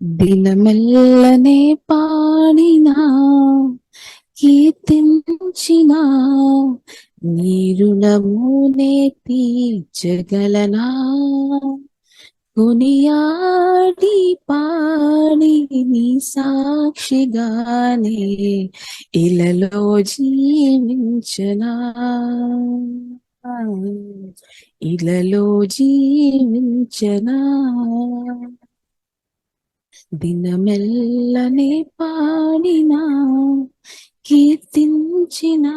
దినమెల్లనే పాడినా కీర్తించినా నీ రుణమునే తీర్చగలనా కొనియాడి పాడి నీ సాక్షిగానే ఇలలో జీవించనా ఇలలో జీవించనా దినమెల్లనే పాడినా కీర్తించినా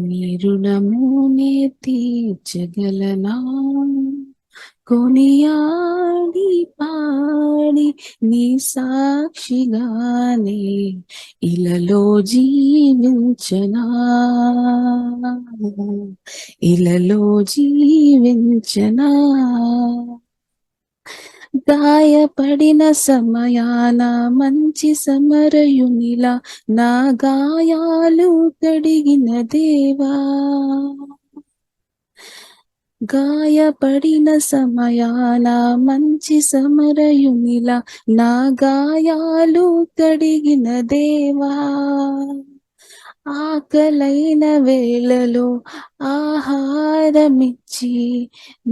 నీ రుణమునే తీర్చగలనా కొనియాడి పాడి నీ సాక్షిగానే ఇలలో జీవించనా ఇలలో జీవించనా గాయపడిన సమయాన మంచి సమరయునిలా నా గాయాలు కడిగిన దేవా గాయపడిన సమయాన మంచి సమరయునిలా నా గాయాలు కడిగిన దేవా ఆకలైన వేళలో ఆహారమిచ్చి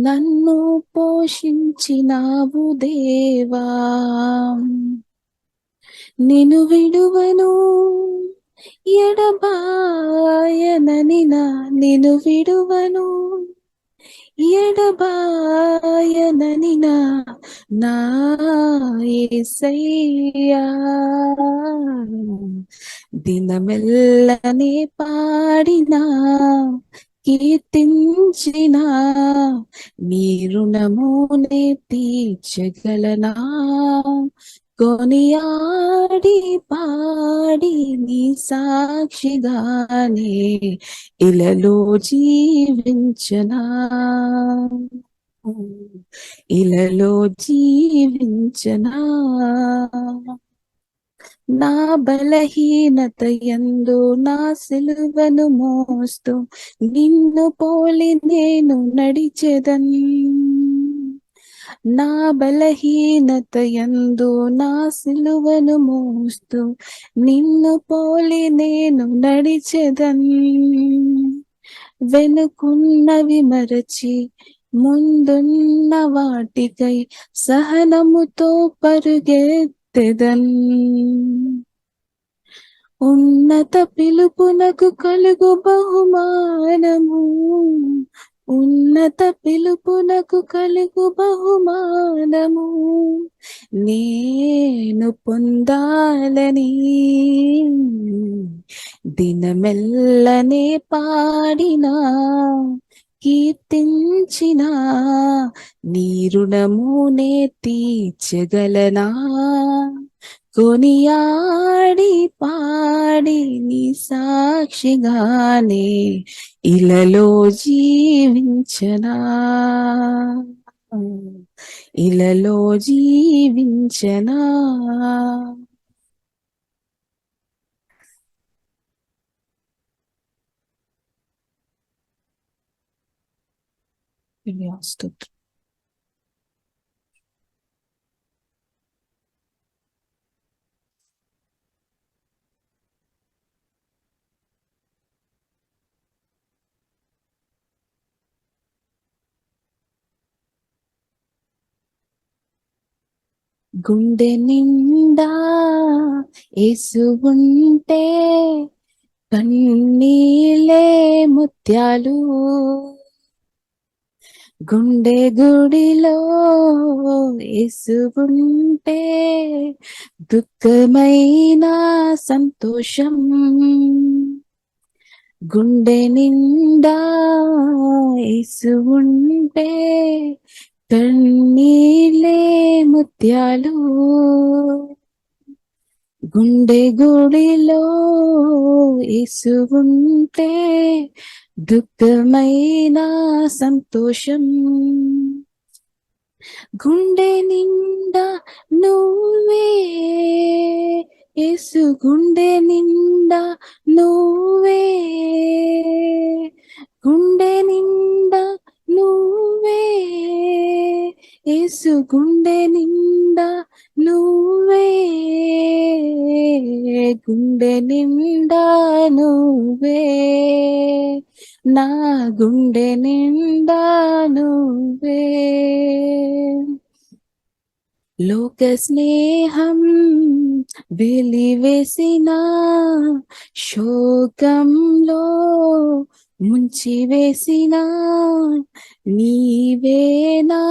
నన్ను పోషించినావు దేవా నిన్ను విడువను ఎడబాయనని నిన్ను విడువను ఎడబాయనని నా యేసయ్యా దినమెల్లనే పాడినా కీర్తించినా నీ రుణమునే తీర్చగలనా కొనియాడి పాడి నీ సాక్షిగానే ఇలలో జీవించనా ఇలలో జీవించనా నా బలహీనత యందు నా సిలువను మోస్తూ నిన్ను పోలి నేను నడిచెదన్ నా బలహీనత యందు నా సిలువను మోస్తూ నిన్ను పోలి నేను నడిచెదన్ వెనుకున్నవి మరచి ముందున్న వాటికై సహనముతో పరుగెత్తెదన్ ఉన్నత పిలుపునకు కలుగు బహుమానము ఉన్నత పిలుపునకు కలుగు బహుమానము నేను పొందాలని దినమెల్లనే పాడినా కీర్తించినా నీ రుణమునే తీర్చగలనా కొనియాడి పాడి నీ సాక్షిగానే ఇలలో జీవించనా ఇలలో జీవించనా స్తోత్రం. గుండె నిండా యేసు ఉంటే కన్నీలే ముత్యాలు గుండె గుడిలో యేసు ఉంటే దుఃఖమైన సంతోషం గుండె నిండా యేసు ఉంటే కన్నీలే ముత్యాలు గుండె గుడిలో యేసు ఉంటే దుఃఖమైన సంతోషం గుండె నిండా నువ్వే యేసు గుండె నిండా నువ్వే గుండె నిండా నువ్వే యేసు గుండె నిండా నువ్వే గుండె నిండా నువ్వే నా గుండె నిండా నువ్వే లోక స్నేహం వెలివేసిన శోకంలో ముంచివేసిన నీవే నా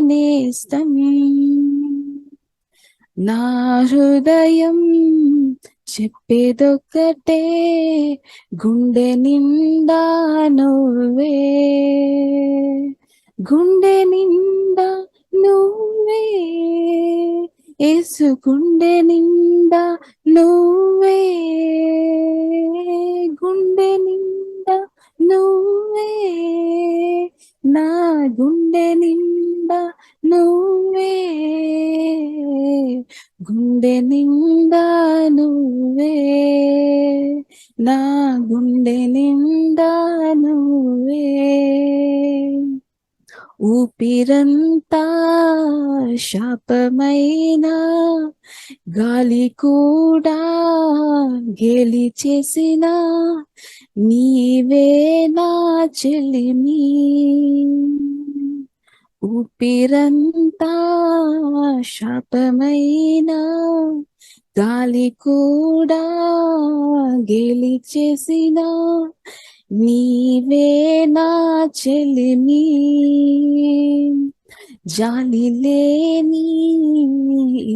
నేస్తం నా హృదయం చెప్పేదొక్కటే గుండె నిండా నువ్వే గుండె నిండా నువ్వే యేసు గుండె నిండా నువ్వే గుండె నిండా నువ్వే నా గుండె నిండా నువ్వే గుండె నిండా నువ్వే నా గుండె నిండా నువ్వే ఊపిరంతా శాపమైన గాలి కూడా గేలి చేసిన నీవే నా చెలిమి ఊపిరంతా శాపమైన గాలి కూడా గేలి చేసిన నీవే నా చెలిమి జాలి లేని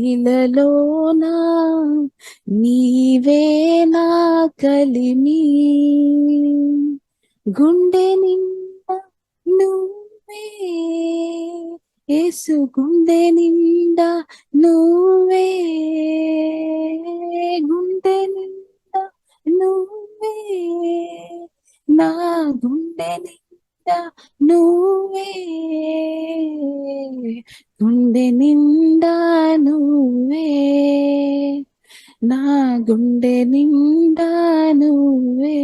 ఇలలోన నీవే నా కలిమి గుండె నిండా నువ్వే యేసు గుండె నిండా నువ్వే గుండె నిండా నువ్వే నా గుండె నిండా నువ్వే గుండె నిండా నువ్వే నా గుండె నిండా నువ్వే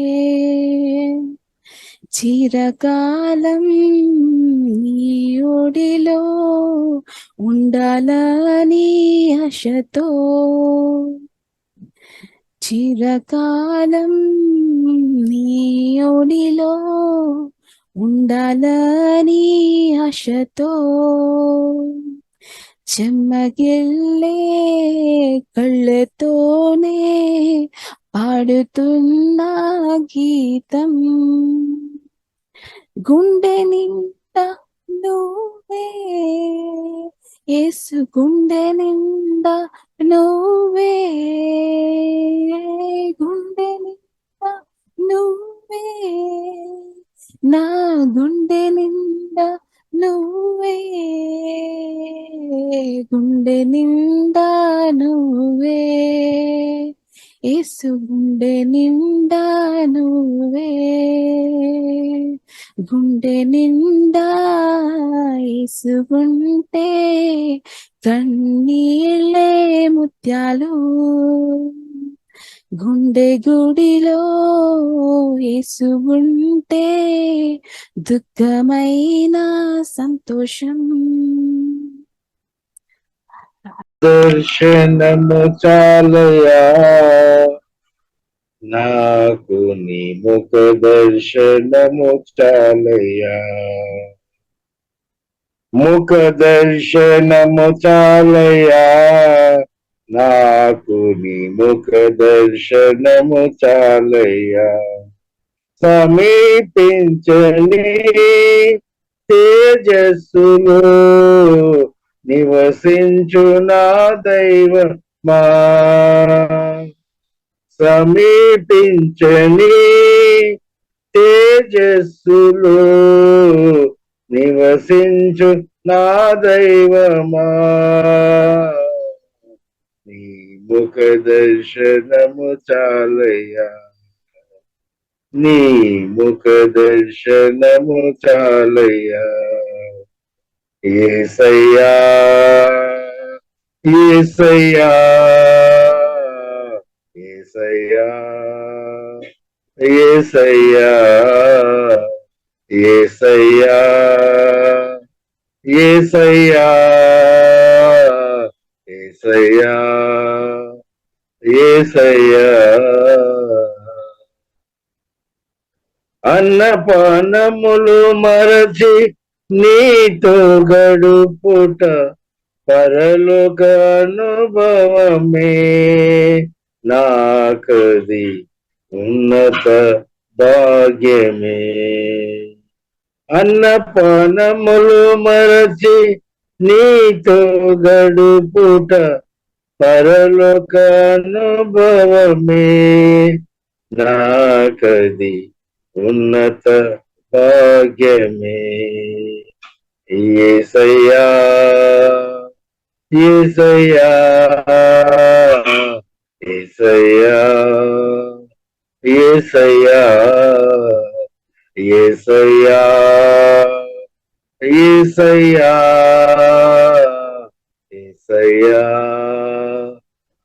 చిరకాలం నీ ఒడిలో ఉండాలని ఆశతో చిరకాలం నీ ఒడిలో ఉండాలని ఆశతో చెమ్మగిల్లే కళ్ళతోనే పాడుతున్న గీతం గుండె నిండా నువ్వే యేసు గుండె నిండా నువ్వే గుండె నిండా నువ్వే నా గుండె నిండా నువ్వే గుండె నిండా నువ్వే యేసు గుండె నిండా నువ్వే గుండె నిండా యేసు ఉంటే కన్నీళ్ళే ముత్యాలు గుండె గుడిలో యేసు ఉంటే దుఃఖమైన సంతోషం దర్శనము చాలయా నాకు నీ ముఖ దర్శనము చాలయా ముఖ దర్శనము చాలయా నాకు నీ ముఖ దర్శనము చాలయా సమీపించని తేజస్సులో నివసించు నా దైవమా సమీపించని తేజస్సులో నివసించు నా దైవమా నీ ముఖ దర్శనము చాలయ్యా నీ ముఖ దర్శనము చాలయ్యా యేసయ్యా యేసయ్యా యేసయ్యా యేసయ్యా యేసయ్యా యేసయ్యా యేసయ్యా యేసయ్యా అన్నపానములు మరచి నీతో గడుపుట పరలోక అనుభవమే నాకది ఉన్నత భాగ్యమే. అన్నపానములు మరచి నీతో గడుపుట పరలోక అనుభవమే నాకది ఉన్నత భాగ్యమే. యేసయ్యా యేసయ్యా యేసయ్యా యేసయ్యా యేసయ్యా యేసయ్యా యేసయ్యా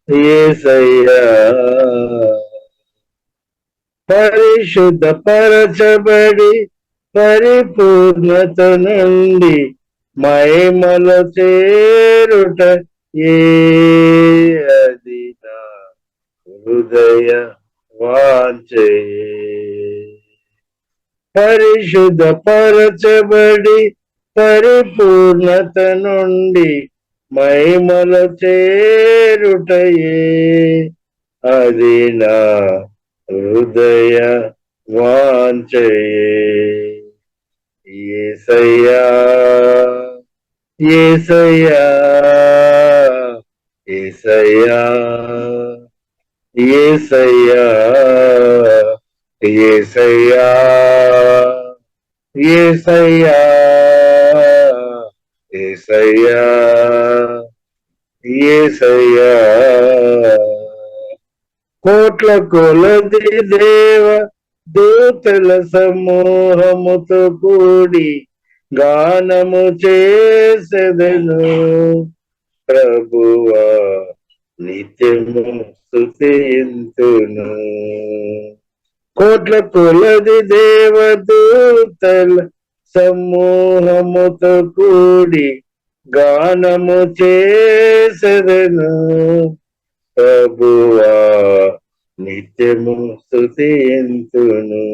యేసయ్యా పరిశుద్ధ పరచబడి పరిపూర్ణత నుండి మహిమల చేరుట అది నా హృదయ వాంఛయే. పరిశుద్ధ పరచబడి పరిపూర్ణత నుండి మహిమల చేరుటయే అది నా హృదయ వాంఛయే. యేసయ్యా యేసయ్యా యేసయ్యా యేసయ్యా యేసయ్యా యేసయ్యా యేసయ్యా యేసయ్యా కోట్ల కొలది దేవ దూతల సమూహముతో కూడి గానము చేసెదను ప్రభువా నిత్యము స్తుతింతును. కోట్ల కొలది దేవదూతల సమూహముతో కూడి గానము చేసెదను ప్రభువా నిత్యము స్తుతింతును.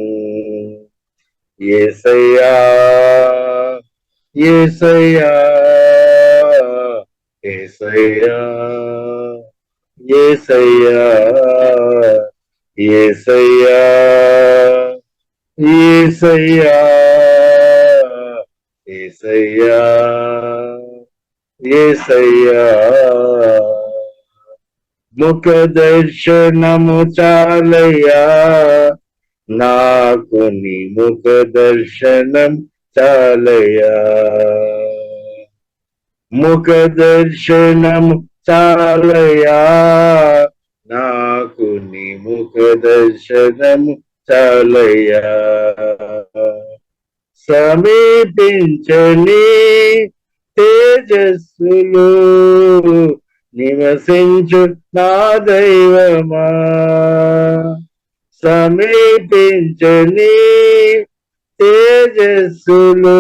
యేసయ్యా యేసయ్యా యేసయ్యా యేసయ్యా యేసయ్యా యేసయ్యా యేసయ్యా యేసయ్యా ముఖ దర్శనము చాలయ్యా నాకు నీ ముఖ దర్శనం చాలయ్యా. ముఖ దర్శనము చాలయ్యా నాకు నీ ముఖ దర్శనము చాలయ్యా. సమీపించని తేజస్సులు నివసించు నా దైవమా. సమీపించని తేజస్సులు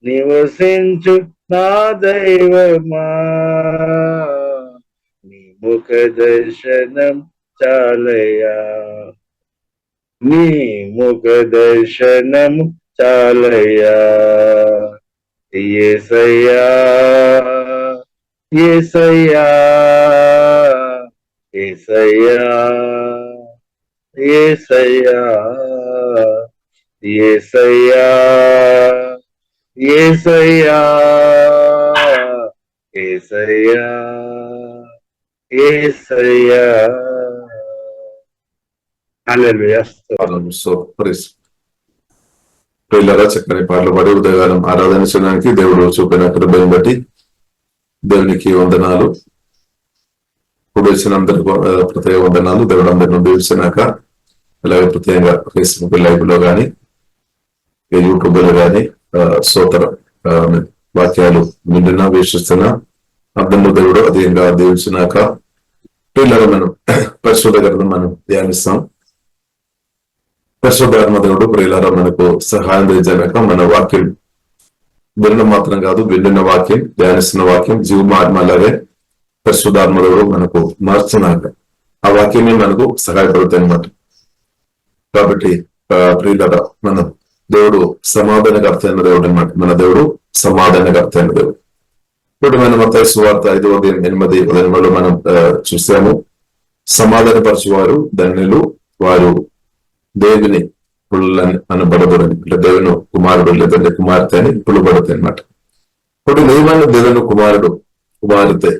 నివసించు నా దైవమా. నీ ముఖ దర్శనం చాలయ్యా నీ ముఖ దర్శనం చాలయ్యా. యేసయ్యా యేసయ్యా యేసయ్యా యేసయ్యా యేసయ్యా యేసయ్యా యేసయ్యా యేసయ్యా. హల్లెలూయా. పిల్లల చక్కని పాటలు పాడి ఉదయకాలం ఆరాధన చేయడానికి దేవుడు చూపిన కృపను బట్టి దేవునికి వందనాలు. ఇప్పుడు వచ్చిన అందరి ప్రత్యేక వందనాలు. దేవుడు అందరిని దీవించినాక అలాగే ప్రత్యేకంగా ఫేస్బుక్ లైవ్ లో కానీ యూట్యూబ్ లో కానీ సోదర వాక్యాలు నిండినా వీక్షిస్తున్నా అర్థంలో దేవుడు అధికంగా దీవించినాక పిల్లలు మనం పరిశుద్ధ గ్రంథం మనం ధ్యానిస్తాం. పరిశుద్ధాత్మ దేవుడు ప్రియులారా మనకు సహాయం చేశాక మన వాక్యం వినడం మాత్రం కాదు, వింటున్న వాక్యం ధ్యానిస్తున్న వాక్యం జీవమాత్మ అలాగే పరిశుద్ధాత్మదేవుడు మనకు మార్చినాక ఆ వాక్యమే మనకు సహాయపడుతుంది అనమాట. కాబట్టి ప్రియులారా, మనం దేవుడు సమాధానకర్త అయిన దేవుడు అనమాట. మన దేవుడు సమాధానకర్త అయిన దేవుడు. ఇప్పుడు మనం మత్తయి సువార్త 5:8 మనం చూసాము. సమాధానపరచువారు ధన్యులు, వారు దేవుని పుల్లని అనబడబడని, అంటే దేవుని కుమారుడు లేదంటే కుమార్తె అని పిలువబడతాయి అనమాట. ఇప్పుడు నిజమైన దేవుని కుమార్తె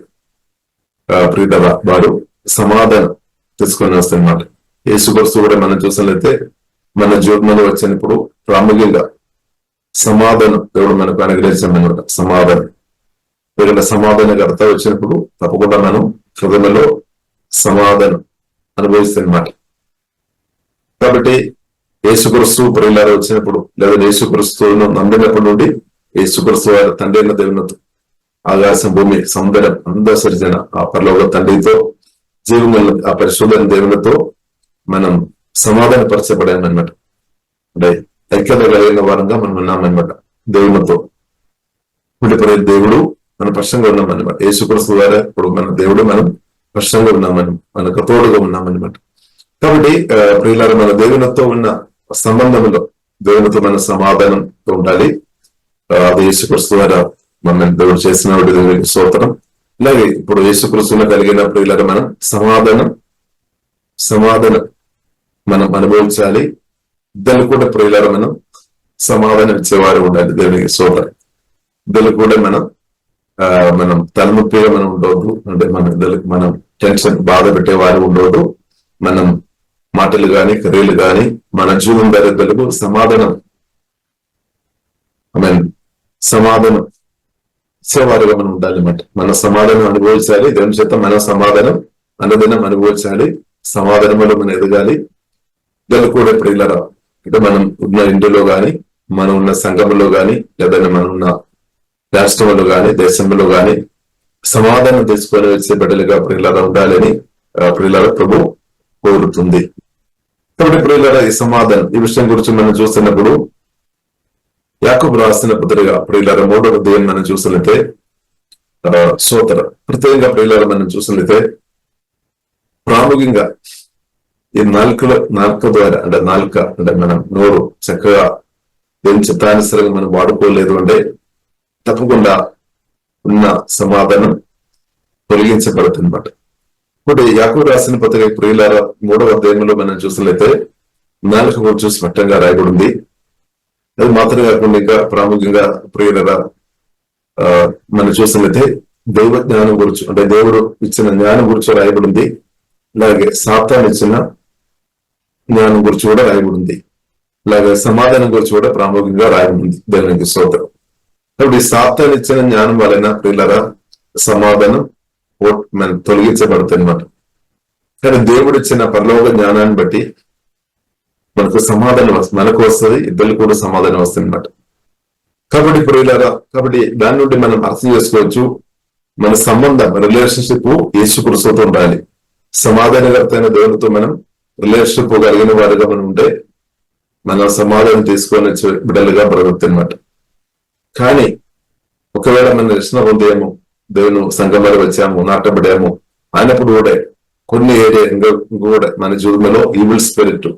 ప్రియులారా, వారు సమాధానం తీసుకొని వస్తాయన్నమాట. యేసుక్రీస్తు కూడా మనం చూసినట్లయితే మన జీవితంలో వచ్చినప్పుడు ప్రాముఖ్యంగా సమాధానం దేవుడు మనకు అనుగ్రహించామన్నమాట. సమాధానం ఎందుకంటే సమాధానకర్త వచ్చినప్పుడు తప్పకుండా మనం హృదయంలో సమాధానం అనుభవిస్తామన్నమాట. కాబట్టి యేసుక్రీస్తు ప్రియులారా వచ్చినప్పుడు, లేదా యేసుక్రీస్తును నమ్మినప్పటి నుండి యేసుక్రీస్తు వారి తండ్రి అయిన దేవునితో, ఆకాశం భూమి సముద్రం అంద సృజన ఆ పరలోక తండ్రితో, జీవములను ఆ పరిశుద్ధమైన దేవునితో మనం సమాధానపరచబడామన్నమాట. అంటే ఐక్యత కలిగిన వారంగా మనం ఉన్నామన్నమాట దేవునితో. ఇప్పుడు దేవుడు మన పక్షంగా ఉన్నామన్నమాట. యేసుక్రీస్తు ద్వారా ఇప్పుడు మన దేవుడు మనం పక్షంగా ఉన్నామని, మనకు తోడుగా ఉన్నామన్నమాట. కాబట్టి ప్రియులారా, మన దేవునితో ఉన్న సంబంధంలో దేవునితో మన సమాధానంతో ఉండాలి. అది యేసుక్రీస్తు ద్వారా మన దేవుడు చేసిన దేవునికి స్తోత్రం. అలాగే ఇప్పుడు యేసుక్రీస్తులో కలిగిన ప్రియులారా, మనం సమాధానం మనం అనుభవించాలి. ఇద్దరు కూడా ప్రియులారా మనం సమాధానం ఇచ్చేవారు ఉండాలి. దేవునికి స్తోత్రం. ఇద్దరు కూడా మనం తలనొప్పిగా మనం ఉండవద్దు. అంటే మన ఇద్దరికి మనం టెన్షన్ బాధ పెట్టేవారు ఉండవద్దు. మనం మాటలు గాని క్రియలు గాని మన జీవన దరిద్రులకు సమాధానం ఇచ్చేవారుగా మనం ఉండాలి అన్నమాట. మన సమాధానం అనుభవించాలి. దేవుని చేత మన సమాధానం అనుదినం అనుభవించాలి. సమాధానంలో మనం ఎదగాలి. ఇద్దరు కూడా ప్రియులారా, అంటే మనం ఉన్న ఇంటిలో గాని, మనం ఉన్న సంఘంలో గాని, లేదా మనం ఉన్న రాష్ట్రంలో గాని, దేశంలో గాని సమాధానం తీసుకొని వచ్చే బిడ్డలుగా ప్రియులారా ఉండాలని ప్రియులారా ప్రభు కోరుతుంది. కాబట్టి ప్రియులారా, ఈ సమాధానం ఈ విషయం గురించి మనం చూస్తున్నప్పుడు యాకోబు రాసిన పత్రిక ప్రియులారా 3వ అధ్యాయం మనం చూసినట్లయితే ప్రత్యేకంగా ప్రియులారా మనం చూసినట్లయితే ప్రాముఖ్యంగా ఈ నాలుక ద్వారా, అంటే అంటే మనం నోరు చక్కగా దేని చిత్తానుసరంగా మనం వాడుకోలేదు అంటే తప్పకుండా ఉన్న సమాధానం తొలగించబడుతుంది అన్నమాట. ఇప్పుడు యాకోబు రాసిన పత్రిక ప్రియులారా 3వ అధ్యాయంలో మనం చూసినట్లయితే నాలుక గురించి స్పష్టంగా రాయబడింది. అది మాత్రమే కాకుండా ఇంకా ప్రాముఖ్యంగా ప్రియులారా మనం చూసినట్లయితే దైవ జ్ఞానం గురించి, అంటే దేవుడు ఇచ్చిన జ్ఞానం గురించి రాయబడింది. అలాగే సాతాను ఇచ్చిన జ్ఞానం గురించి కూడా రాయబడింది. అలాగే సమాధానం గురించి కూడా ప్రాముఖ్యంగా రాయబడింది. దేవునికి స్తోత్రం. కాబట్టి సాతాను ఇచ్చిన జ్ఞానం వలన ప్రియులారా సమాధానం మనం తొలగించబడుతుంది అన్నమాట. కానీ దేవుడు ఇచ్చిన పరలోక జ్ఞానాన్ని బట్టి మనకు సమాధానం మనకు వస్తుంది, ఇద్దరు కూడా సమాధానం వస్తుంది అన్నమాట. కాబట్టి ప్రియులారా, కాబట్టి దాని నుండి మనం అర్థం చేసుకోవచ్చు, మన సంబంధం రిలేషన్షిప్ యేసుక్రీస్తుతో ఉండాలి. సమాధానకర్త అయిన దేవునితో మనం రిలేషన్షిప్ కలిగిన వారుగా మనం ఉంటే మనం సమాధానం తీసుకొని బిడ్డలుగా బ్రతుకుతుంది అన్నమాట. కానీ ఒకవేళ మన రక్షణ పొందేమో, దేవుని సంఘంలో వచ్చాము, నాటబడాము అయినప్పుడు కూడా కొన్ని ఏరియా కూడా మన జీవితంలో ఈవిల్ స్పిరిట్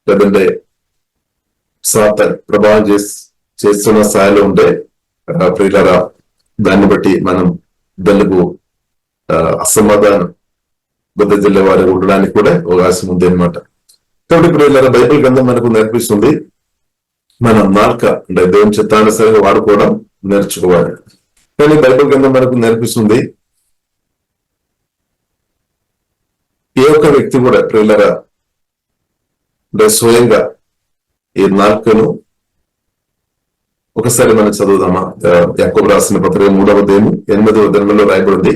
లేదంటే సాతాను ప్రభావం చేస్తున్న స్థాయిలో ఉంటే ప్రియులారా దాన్ని బట్టి మనం ఇద్దరులకు అసమాధానం బుద్ధ జిల్లా వారు ఉండడానికి కూడా అవకాశం ఉంది అనమాట. కాబట్టి ప్రియులారా బైబిల్ గ్రంథం మనకు నేర్పిస్తుంది మనం నాలుక అంటే దేవుని చిత్తానుసారంగా వాడుకోవడం నేర్చుకోవాలి. కానీ బైబిల్ గ్రంథం మనకు నేర్పిస్తుంది ఏ ఒక్క వ్యక్తి కూడా ప్రియులారా అంటే స్వయంగా ఈ నాలుకను ఒకసారి మనం చదువుదామా. యాకోబు రాసిన పత్రిక 3వ అధ్యాయం 8వ వచనంలో రాయబడింది,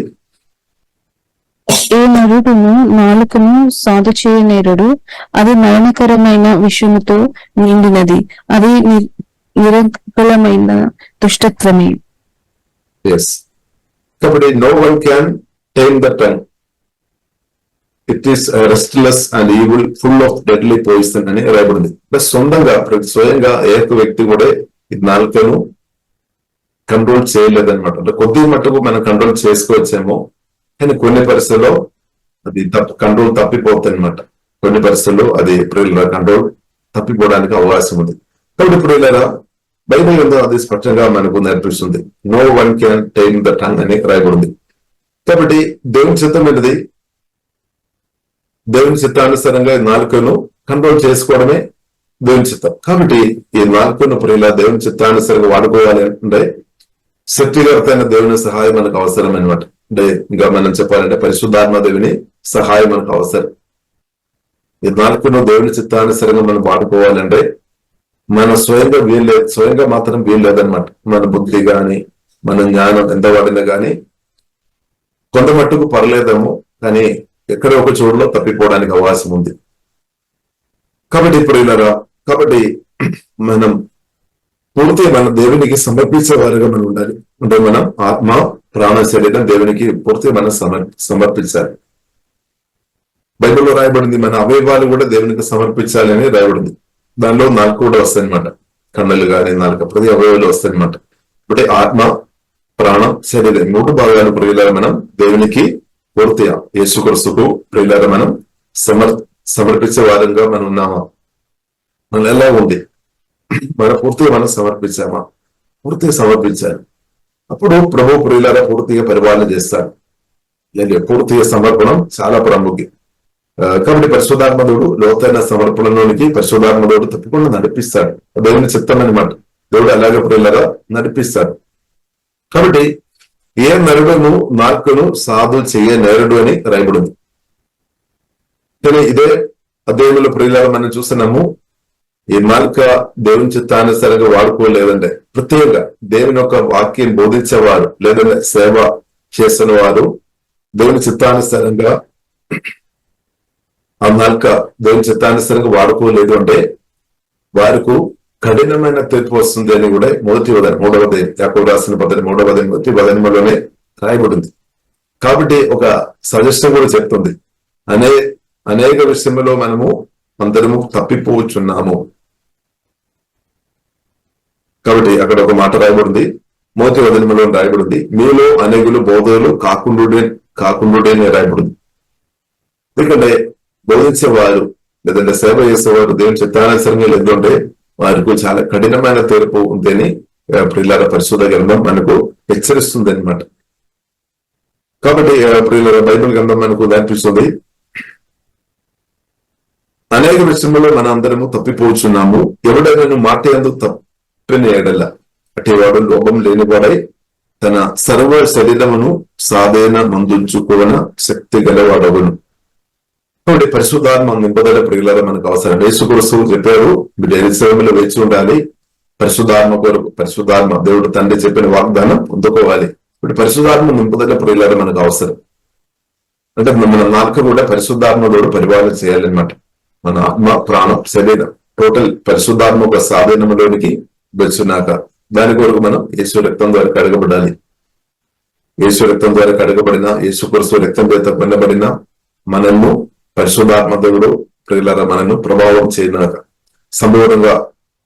ఏ నరుడును నాలుకను సాధు చేయనేరుడు, అది మరణకరమైన విషయముతో నిండినది, అది నిరంకులమైన దుష్టత్వమే. కాబట్టి no one can tame the tongue, it is restless and evil full of deadly poison అని రాయబడింది. సొంతంగా స్వయంగా ఏ ఒక్క వ్యక్తి కూడా ఈ నాలుకను కంట్రోల్ చేయలేదన్నమాట. అంటే కొద్ది మట్టుకు మనం కంట్రోల్ చేసుకోవచ్చేమో, కానీ కొన్ని పరిస్థితుల్లో అది కంట్రోల్ తప్పిపోతుంది అనమాట. కొన్ని పరిస్థితుల్లో అది ప్రియుల కంట్రోల్ తప్పిపోవడానికి అవకాశం ఉంది. కాబట్టి ప్రియులారా, బైబిల్ ఉందో అది స్పష్టంగా మనకు నేర్పిస్తుంది. No one can tame the tongue అని రాయబడింది. కాబట్టి దేవుని చిత్తం ఏంటిది? దేవుని చిత్తానుసారంగా నాలుకను కంట్రోల్ చేసుకోవడమే దేవుని చిత్తం. కాబట్టి ఈ నాలుకను ప్రియుల దేవుని చిత్తానుసారంగా వాడుకోవాలి అంటే శక్తిగతమైన దేవుని సహాయం మనకు అవసరం అనమాట. అంటే ఇంకా మనం చెప్పాలంటే పరిశుద్ధాత్మ దేవుని సహాయం మనకు అవసరం. ఈ నాలుకను దేవుని చిత్తానుసారంగా మనం వాడుకోవాలంటే మన స్వయంగా మాత్రం వీలు లేదనమాట. మన బుద్ధి గాని మన జ్ఞానం ఎంత వాడినా గాని కొంత మట్టుకు పర్లేదేమో, కానీ ఎక్కడ ఒక చోటులో తప్పిపోవడానికి అవకాశం ఉంది. కాబట్టి కాబట్టి మనం పూర్తిగా మన దేవునికి సమర్పించే వారిగా మనం ఉండాలి. అంటే మనం ఆత్మ ప్రాణ శరీరం దేవునికి పూర్తిగా మనం సమర్పించాలి. బైబిల్లో రాయబడింది మన అవయవాలు కూడా దేవునికి సమర్పించాలి అని రాయబడింది. దానిలో నాలుగు కూడా వస్తాయన్నమాట. కన్నులు కానీ నాలుగు ప్రతి అవయవాలు వస్తాయన్నమాట. అంటే ఆత్మ ప్రాణం శరీరం మూడు భాగాలు ప్రియులారా మనం దేవునికి పూర్తిగా యేసుక్రీస్తుకు ప్రియులారా మనం సమర్పించే వారంగా మనం ఉన్నామా? మనం ఎలా ఉంది? మన పూర్తిగా మనం సమర్పించామా? పూర్తిగా సమర్పించాలి. అప్పుడు ప్రభు ప్రియులారా పూర్తిగా పరిపాలన చేస్తాడు. లేదా పూర్తిగా సమర్పణం చాలా ప్రాముఖ్యం. కాబట్టి పరిశుద్ధాత్మదేవుడు లోతైన సమర్పణలోనికి పరిశుద్ధాత్మదేవుడు తప్పకుండా నడిపిస్తాడు. దేవుని చిత్తం అనమాట. దేవుడు అలాగే ప్రియులారా నడిపిస్తాడు. కాబట్టి ఏ నరుడును నాలుకను సాధు చేయ నేరుడు అని రాయబడింది. కానీ ఇదే అధ్యాయంలో ప్రియులారా మనం చూస్తున్నాము. ఈ నాలుక దేవుని చిత్తానుసారంగా వాడుకోలేదంటే ప్రత్యేకంగా దేవుని యొక్క వాక్యం బోధించేవారు లేదంటే సేవ చేసిన వారు దేవుని చిత్తానుసారంగా ఆ నాలుక దేవుని చిత్తానుసారంగా వాడుకోలేదు అంటే వారికి కఠినమైన తీర్పు వస్తుంది అని కూడా మూడవది యాకోబు రాసిన పద్ధతి 3:3 రాయబడింది. కాబట్టి ఒక సజెషన్ కూడా చెప్తుంది. అనేక విషయంలో మనము అందరము తప్పిపోవచ్చున్నాము. కాబట్టి అక్కడ ఒక మాట రాయబడింది. 3:8 రాయబడింది, మీలో అనేకులు బోధకులు కాకుండుడే రాయబడింది. ఎందుకంటే బోధించేవారు లేదంటే సేవ చేసేవారు దేవుని చిత్తానుసారంగా లేదంటే వారికి చాలా కఠినమైన తీర్పు ఉందని ప్రియులారా పరిశుద్ధ గ్రంథం మనకు హెచ్చరిస్తుంది అనమాట. కాబట్టి ప్రియులారా బైబిల్ గ్రంథం మనకు నేర్పిస్తుంది. అనేక విషయంలో మన అందరము తప్పిపోతున్నాము. ఎవడైనా మాట ఎందుకు తప్పిన ఎడల అటేవాడు లోభం లేనివాడై తన సర్వ శరీరమును సాధైన మందుంచుకోవన శక్తి గలవాడవును. కాబట్టి పరిశుద్ధాత్మ నింపదల ప్రియులారా మనకు అవసరం. యేసుక్రీస్తు చెప్పారు, మీరు ఎరుషలేములో వేచి ఉండాలి, పరిశుద్ధాత్మ కొరకు. పరిశుద్ధాత్మ దేవుడు తండ్రి చెప్పిన వాగ్దానం పొందుకోవాలి. ఇప్పుడు పరిశుద్ధాత్మ నింపదల ప్రియులారా మనకు అవసరం. అంటే మన నాలుక కూడా పరిశుద్ధాత్మలోడు పరిపాలన చేయాలన్నమాట. మన ఆత్మ ప్రాణం శరీరం టోటల్ పరిశుద్ధాత్మ ఒక సాధనములోనికి వచ్చున్నాక దాని కొరకు మనం యేసు రక్తం ద్వారా కడగబడాలి. యేసు రక్తం ద్వారా కడగబడిన యేసుక్రీస్తు రక్తం చేత పొందబడిన మనల్ని పరిశుద్ధాత్మ దేవుడు ప్రియులారా మనల్ని ప్రభావం చేయనాక సంపూర్ణంగా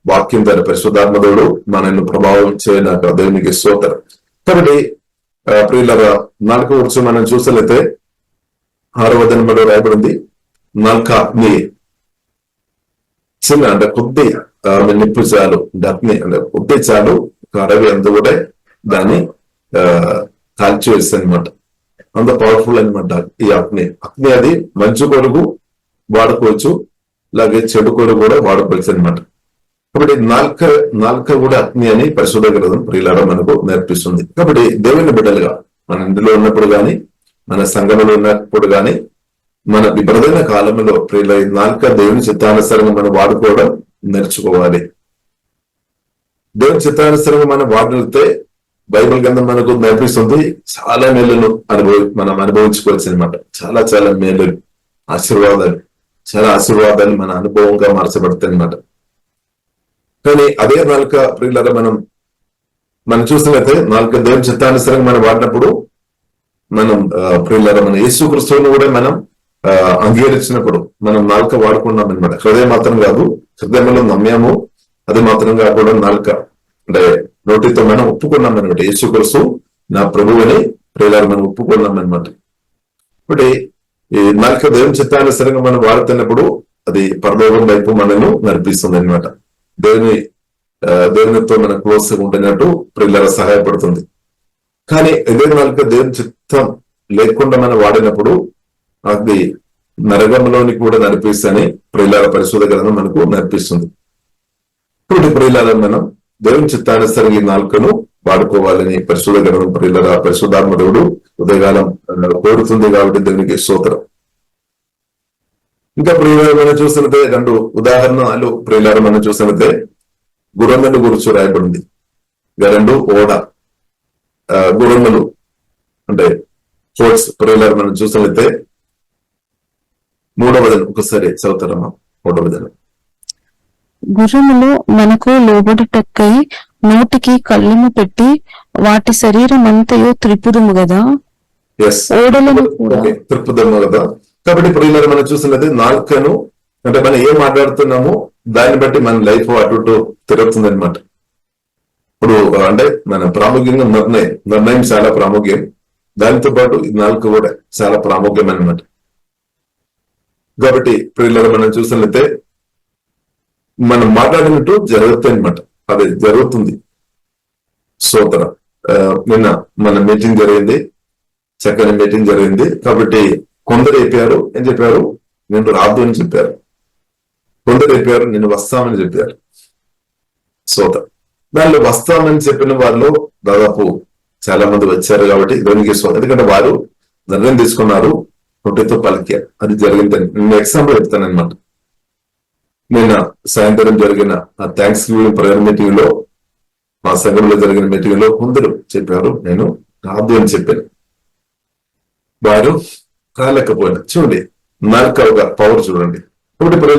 వాక్యం ద్వారా పరిశుద్ధాత్మ దేవుడు మనల్ని ప్రభావం చేయనాక దేవునికి స్తోత్రం. కాబట్టి ప్రియులారా నాలుక గురించి మనం చూసినట్లయితే 6వ వచనంలో రాయబడింది, నాలుక అగ్ని చిన్న అంటే కొద్ది నిప్పు చాలు, అగ్ని అంటే కొద్ది చాలు అడవి అంతా కూడా దాన్ని కాల్చివేస్తుంది అనమాట. అంత పవర్ఫుల్ అనమాట ఈ అగ్ని. అది మంచి కొరకు వాడుకోవచ్చు, అలాగే చెడు కొరకు కూడా వాడుకోవచ్చు అనమాట. కాబట్టి నాలుక కూడా అగ్ని అని పరిశుద్ధ గ్రంథం ప్రియులారా మనకు నేర్పిస్తుంది. కాబట్టి దేవుని బిడ్డలుగా మన ఇంటిలో ఉన్నప్పుడు గాని మన సంఘంలో ఉన్నప్పుడు గాని మన విపరీతమైన కాలంలో ప్రియుల నాలుక దేవుని చిత్తానుసారంగా మనం వాడుకోవడం నేర్చుకోవాలి. దేవుని చిత్తానుసారంగా మనం వాడితే బైబిల్ గ్రంథం మనకు నేర్పిస్తుంది చాలా మేలును మనం అనుభవించుకోవచ్చు అనమాట. చాలా చాలా మేలులు, ఆశీర్వాదాలు మన అనుభవంగా మార్చబడతాయి అనమాట. కానీ అదే నాలుక ప్రియులారా మనం చూసినట్లయితే నాలుక దేవుని చిత్తానుసారంగా మనం వాడినప్పుడు మనం ప్రియులారా మన యేసుక్రీస్తువును కూడా మనం అంగీకరించినప్పుడు మనం నాలుక వాడుకున్నాం అనమాట. హృదయం మాత్రం కాదు, హృదయంలో నమ్మాము, అది మాత్రం కాకుండా నాలుక అంటే నోటితో మనం ఒప్పుకున్నాం అనమాట. యేసుక్రీస్తు నా ప్రభువుని ప్రియులారా మనం ఒప్పుకున్నాం అనమాట. ఇప్పుడు ఈ నాలుక దేవుని చిత్తానుసరంగా మనం వాడుతున్నప్పుడు అది పరలోకం వైపు మనను నడిపిస్తుంది అనమాట. దేవునితో మనం క్లోజ్ గా ఉంటున్నట్టు ప్రియులారా సహాయపడుతుంది. కానీ ఇదే నాలుక దేవుని చిత్తం లేకుండా మనం వాడినప్పుడు అది నరకంలోని కూడా నడిపిస్తని ప్రియులార పరిశోధ గ్రంథం మనకు నడిపిస్తుంది. ఇప్పుడు ప్రియులారా మనం దేవుని చిత్తానుసరంగా ఈ నాలుకను వాడుకోవాలని పరిశోధ గ్రంథం ప్రియులారా పరిశుద్ధాత్మ దేవుడు ఉదయకాలం కోరుతుంది కాబట్టి దేవునికి స్తోత్రం. ఇంకా ప్రియులారా మనం చూసినట్టే 2 ఉదాహరణలు ప్రియులారా మనం చూసినట్టే గుర్రముల గురించి రాయబడింది. ఇక 2 ఓడ గుర్రములు అంటే హోర్స్ ప్రియులారా మనం చూసినట్లయితే 3వ వచనం ఒకసారి చదువుతారమ్మా. 3వ వచనం. గుర్రములు మనకు లోబడుటక్కై నోటికి కళ్ళము పెట్టి వాటి శరీరం అంతయు త్రిపురము కదా, ఓడలను కూడా త్రిపురము కదా. కాబట్టి ప్రియులారా మనం చూసినది నాలుకను అంటే మనం ఏం మాట్లాడుతున్నామో దాన్ని బట్టి మన లైఫ్ అటు ఇటు తిరుగుతుంది అనమాట. ఇప్పుడు అంటే మన ప్రాముఖ్యంగా నిర్ణయం చాలా ప్రాముఖ్యం. దానితో పాటు ఈ నాలుక కూడా చాలా ప్రాముఖ్యం అనమాట. కాబట్టి ప్రియులారా మనం చూసినట్లయితే మనం మాట్లాడినట్టు జరుగుతుంది అనమాట. అది జరుగుతుంది. స్తోత్రం. నిన్న మన మీటింగ్ జరిగింది, చక్కని మీటింగ్ జరిగింది. కాబట్టి కొందరు చెప్పారు ఏం చెప్పారు, నేను రాదు అని చెప్పారు. కొందరు చెప్పారు నేను వస్తామని చెప్పారు. స్తోత్రం. దానిలో వస్తామని చెప్పిన వాళ్ళు దాదాపు చాలా మంది వచ్చారు. కాబట్టి దానికి ఎందుకంటే వారు నిర్ణయం తీసుకున్నారు, నొట్టితో పలికారు. అది జరిగిందని నేను ఎగ్జాంపుల్ చెప్తాను అనమాట. నిన్న సాయంత్రం జరిగిన థ్యాంక్స్ గివింగ్ ప్రేయర్ మీటింగ్ లో మా సంఘంలో జరిగిన మీటింగ్ లో కొందరు చెప్పారు నేను రాదు అని చెప్పాను. వారు కాలేకపోయినా చూడండి నాలుక ఒక పవర్ చూడండి. ఇప్పుడు ఇప్పుడు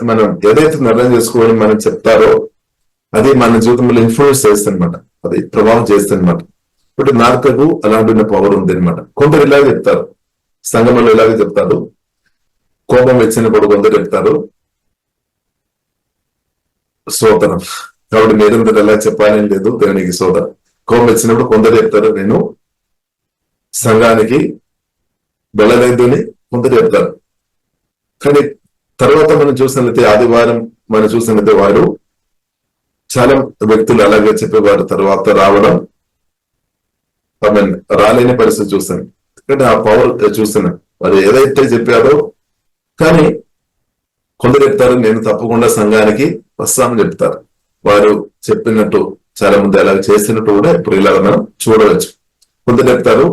మనం ఏదైతే నిర్ణయం చేసుకోవాలని మనం చెప్తారో అది మన జీవితంలో ఇన్ఫ్లుయెన్స్ చేస్తుంది అనమాట. అది ప్రభావం చేస్తుంది అనమాట. ఇప్పుడు నాలుకకు అలాంటి పవర్ ఉంది అనమాట. కొందరు ఇలాగే చెప్తారు, సంఘంలో ఇలాగే చెప్తారు. కోపం వచ్చినప్పుడు కొందరు చెప్తారు స్తోత్రం. కాబట్టి మీరందరూ ఎలా చెప్పాలని లేదు, దేవునికి స్తోత్రం. కోపం వచ్చినప్పుడు కొందరు చెప్తారు నేను సంఘానికి వెళ్ళలేదు అని కొందరు చెప్తారు. కానీ తర్వాత మనం చూసినట్లయితే ఆదివారం మనం చూసినట్లయితే వారు చాలా వ్యక్తులు అలాగే చెప్పేవారు తర్వాత రావడం రాలేని పరిస్థితి చూస్తాను. ఎందుకంటే ఆ పవర్ చూస్తున్నాను వారు ఏదైతే చెప్పారో. కానీ కొందరు చెప్తారు నేను తప్పకుండా సంఘానికి వస్తామని చెప్తారు. వారు చెప్పినట్టు చాలా మంది అలా చేసినట్టు కూడా ఇప్పుడు ఇలా మనం చూడవచ్చు. కొందరు చెప్తారు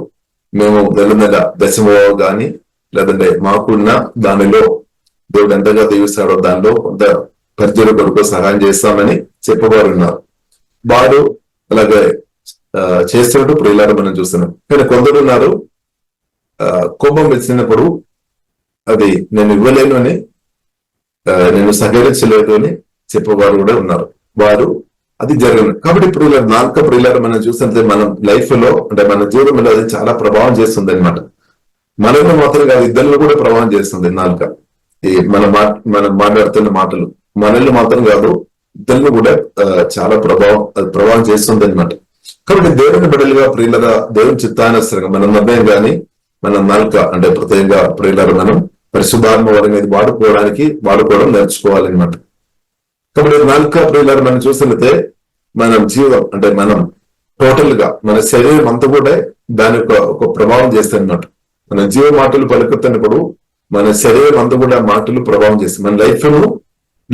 మేము నెల దశమో గాని లేదంటే మాకున్న దానిలో దేవుడు ఎంతగా దీవిస్తాడో దానిలో కొంత పరిచయ కొరకు సహాయం చేస్తామని చెప్పేవారు ఉన్నారు. వారు అలాగే చేస్తున్నట్టు ప్రియులారా మనం చూస్తున్నాం. కానీ కొందరు ఉన్నారు కోపం వచ్చినప్పుడు అది నేను ఇవ్వలేను అని నేను సహకరించలేదు అని చెప్పేవారు కూడా ఉన్నారు. వారు అది జరిగింది. కాబట్టి ఇప్పుడు నాలుక ప్రియులారా మనం చూస్తుంటే మనం లైఫ్ లో అంటే మన జీవితంలో అది చాలా ప్రభావం చేస్తుంది అనమాట. మనల్ని మాత్రం కాదు ఇద్దరిని కూడా ప్రభావం చేస్తుంది నాలుక. ఈ మనం మాట్లాడుతున్న మాటలు మనల్ని మాత్రం కాదు ఇద్దరిని కూడా చాలా ప్రభావం చేస్తుంది అనమాట. కాబట్టి దేవుని బిడ్డలుగా ప్రియులారా దేవుని చిత్తానుసరంగా మన నిర్ణయం కానీ మన నాలుక అంటే ప్రత్యేకంగా ప్రియులారా మనం పరిశుద్ధాత్మ వారిని వాడుకోవడం నేర్చుకోవాలన్నమాట. కాబట్టి నాలుక ప్రియులారా మనం చూసినట్లయితే మనం జీవితం అంటే మనం టోటల్ గా మన శరీరం అంతా కూడా దాని ఒక ప్రభావం చేస్తాయి అన్నమాట. మన జీవ మాటలు పలుకుతున్నప్పుడు మన శరీరం అంతా కూడా మాటలు ప్రభావం చేస్తాయి. మన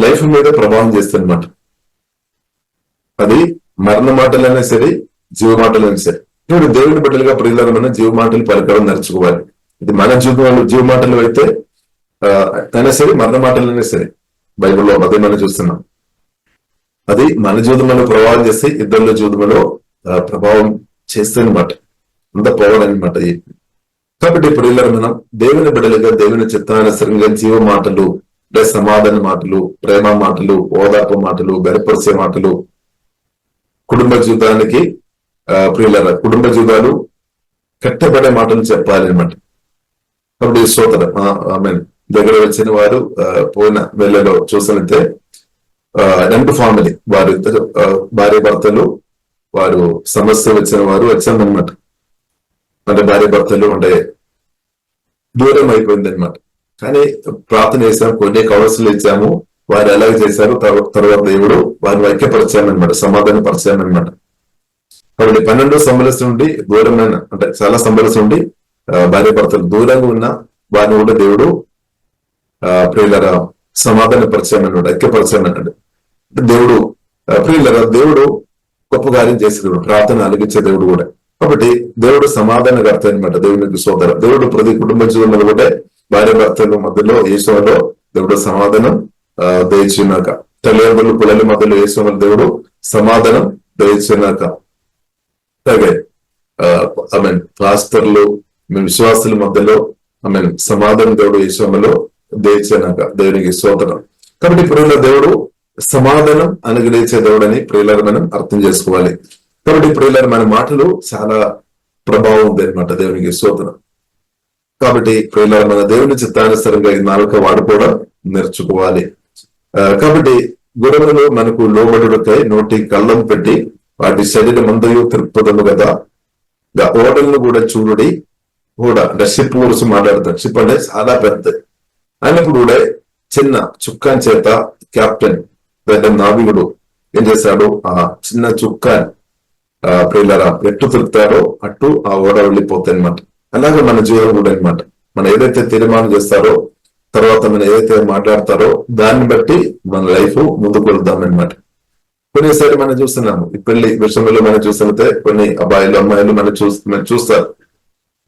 లైఫ్ మీద ప్రభావం చేస్తాయి అన్నమాట. అది మరణ మాటలైనా సరే జీవ మాటలైనా సరే. ఇప్పుడు దేవుని బిడ్డలుగా ప్రియులారా మనం జీవ మాటలు పలకడం నేర్చుకోవాలి. ఇది మన జీవితంలో జీవ మాటలు అయితే అయినా సరే మరణ మాటలైనా సరే బైబిల్లో అదే మనం చూస్తున్నాం. అది మన జీవితంలో ప్రభావం చేస్తే ఇద్దరిలో జీవితంలో ప్రభావం చేస్తే అనమాట. అంత పవర్ అనమాట. కాబట్టి ప్రియులారా మనం దేవుని బిడ్డలుగా దేవుని చిత్తానుసరంగా జీవ మాటలు అంటే సమాధాన మాటలు, ప్రేమ మాటలు, ఓదార్పు మాటలు, బెరపరిచే మాటలు, కుటుంబ జీవితానికి ప్రియులారా కుటుంబ జీవితాలు కట్టబడే మాటలు చెప్పాలి అనమాట. కాబట్టి స్తోత్రం. ఆమె దగ్గర వచ్చిన వారు పోయిన వేళలో చూసినట్టే 2 ఫ్యామిలీ వారు ఇద్దరు భార్య భర్తలు వారు సమస్య వచ్చిన వారు వచ్చారనమాట. అంటే భార్య భర్తలు అంటే దూరం అయిపోయింది అనమాట. కానీ ప్రార్థన చేసాము, కొన్ని కౌన్సిల్ ఇచ్చాము, వారు ఎలాగ చేశారు, తర్వాత దేవుడు వారిని ఐక్యపరిచామన్నమాట, సమాధానపరిచామన్నమాట. కాబట్టి 12 సంవత్సరం నుండి దూరమైన, అంటే చాలా సంవత్సరం నుండి భార్య భర్తలు దూరంగా ఉన్న వారిని కూడా దేవుడు ప్రియులరా సమాధానపరిచామన్నాడు, ఐక్యపరిచామన్నాడు. దేవుడు ప్రియులరా దేవుడు గొప్ప కార్యం చేసే దేవుడు, ప్రార్థన అలిగించే దేవుడు కూడా. కాబట్టి దేవుడు సమాధానకర్త అనమాట. దేవునికి సోదర దేవుడు ప్రతి కుటుంబ జీవనంలో కూడా భార్య భర్తల మధ్యలో యేసులో దేవుడు సమాధానం దయచున్నాక, తల్లిదండ్రులు పిల్లల మధ్యలో యేసులో దేవుడు సమాధానం దయచున్నాక, అలాగే పాస్టర్లు విశ్వాసుల మధ్యలో సమాధానం దేవుడు యేసులో దయచున్నాక దేవునికి స్తోత్రం. కాబట్టి ప్రియుల దేవుడు సమాధానం అనుగ్రహించే దేవుడని ప్రియులను మనం అర్థం చేసుకోవాలి. కాబట్టి ప్రియులను మన మాటలు చాలా ప్రభావం ఉంది అనమాట, దేవునికి స్తోత్రం. కాబట్టి ప్రియులను మన దేవుని చిత్తానుసారంగా ఈ నాలుక వాడుకోవడం నేర్చుకోవాలి. కాబట్టి గురువులు మనకు లోబడుకై నోటి కళ్ళం పెట్టి వాటి శరీరం మందయు తిరుపదము కదా, ఓడలను కూడా చూడుడి. కూడా అంటే షిప్ గురించి మాట్లాడతాడు. షిప్ అంటే చాలా పెద్దది అయినప్పుడు కూడా చిన్న చుక్కాన్ చేత కెప్టెన్ నావికుడు ఏం చేశాడు, ఆ చిన్న చుక్కాన్ ప్రియులరా ఎట్టు తిరుగుతారో అట్టు ఆ ఓడ వెళ్ళిపోతాయి అనమాట. అలాగే మన జీవనం కూడా అనమాట. మనం ఏదైతే తీర్మానం చేస్తారో, తర్వాత మనం ఏదైతే మాట్లాడతారో దాన్ని బట్టి మన లైఫ్ ముందుకు వెళ్దాం అనమాట. కొన్నిసారి మనం చూస్తున్నాము ఈ పెళ్లి విషయంలో మనం చూస్తుంటే కొన్ని అబ్బాయిలు అమ్మాయిలు మనం చూస్తారు.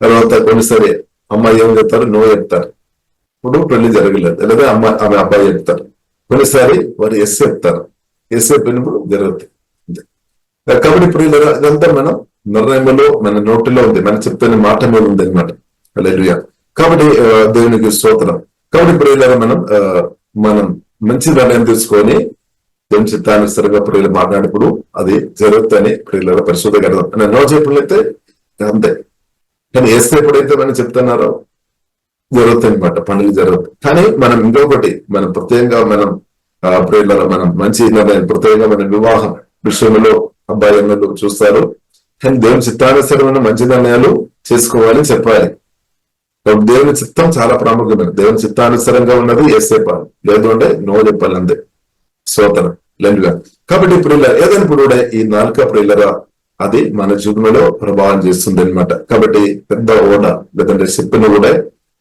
తర్వాత కొన్నిసారి అమ్మాయి ఏం చెప్తారు, నో చెప్తారు, ఇప్పుడు పెళ్లి జరగలేదు. లేదా ఆమె అబ్బాయి చెప్తారు. కొన్నిసారి వారు ఎస్ చెప్తారు, ఎస్ చెప్పినప్పుడు జరుగుతుంది. కాబట్టి ఇప్పుడు ఇదంతా మనం నిర్ణయంలో మన నోటిలో ఉంది, మనం చెప్తున్న మాట మీద ఉంది అనమాట. హల్లెలూయా. కాబట్టి దేవునికి స్తోత్రం. కాబట్టి ప్రియులారా మనం మంచి నిర్ణయం తీసుకొని దేవుని చిత్తానుసారంగా ప్రియులు మాట్లాడినప్పుడు అది జరుగుతుందని ప్రియులారా పరిశుద్ధ గ్రంథం ఎన్నో చెప్పినట్లయితే అంతే. కానీ ఏస్తే ఎప్పుడైతే మనం చెప్తున్నారో జరుగుతాయి అనమాట, పనులు జరుగుతాయి. కానీ మనం ఇంకొకటి మనం ప్రత్యేకంగా మనం ప్రియులారా మనం మంచి నిర్ణయం ప్రత్యేకంగా మన వివాహం విషయంలో అబ్బాయి అన్నలు చూస్తారు. కానీ దేవుని చిత్తానుసారమైన మంచి నిర్ణయాలు చేసుకోవాలి, చెప్పాలి. దేవుని చిత్తం చాలా ప్రాముఖ్యమైన, దేవుని చిత్తానుసారంగా ఉన్నది ఏసేపాలి, లేదు అంటే నో చెప్పాలి, అంతే. స్తోత్రం లెండుగా. కాబట్టి ప్రియుల ఏదైనా కూడా ఈ నాలుక ప్రియులరా అది మన జీవితంలో ప్రభావం చేస్తుంది అనమాట. కాబట్టి పెద్ద ఓడ లేదంటే షిప్ను కూడా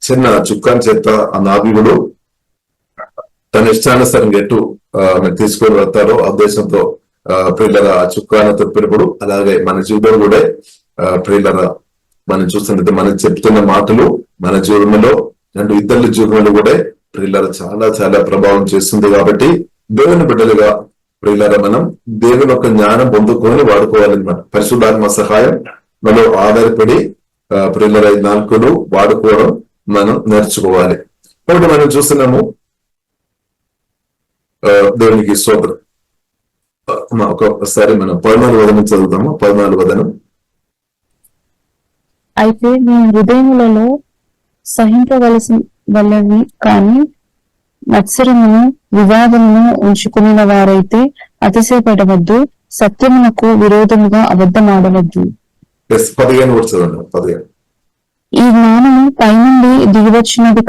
చిన్న చుక్కాన్ చేత ఆ నావికుడు తన ఇష్టానుసారంగా ఎటు తీసుకొని వెళ్తారో ఆ ఉద్దేశంతో ప్రియులరా ఆ చుక్కాను తప్పినప్పుడు, అలాగే మన జీవితం కూడా ప్రియులరా మనం చూస్తున్నట్టు మనం చెప్తున్న మాటలు మన జీవనంలో అండ్ ఇతరుల జీవనంలో కూడా ప్రియులరా చాలా చాలా ప్రభావం చేస్తుంది. కాబట్టి దేవుని బిడ్డలుగా ప్రియులరా మనం దేవుని యొక్క జ్ఞానం పొందుకొని వాడుకోవాలన్నమాట. పరిశుద్ధాత్మ సహాయం మనం ఆధారపడి ప్రియులరా ఈ నాలుకలు వాడుకోవడం మనం నేర్చుకోవాలి. కాబట్టి మనం చూస్తున్నాము దేవునికి స్తోత్రం. ఒకసారి మనం 14వ వచనం చదువుతాము. 14వ వచనం. అయితే మీ హృదయములలో సహింపవలసి వలని కానీ మత్సరమును వివాదమును ఉంచుకుని వారైతే అతిశయపడవద్దు, సత్యమునకు విరోధముగా అబద్ధమాడవద్దు. 15 కూడా చదవండి. 15. ఈ జ్ఞానము పైనుండి దిగివచ్చినది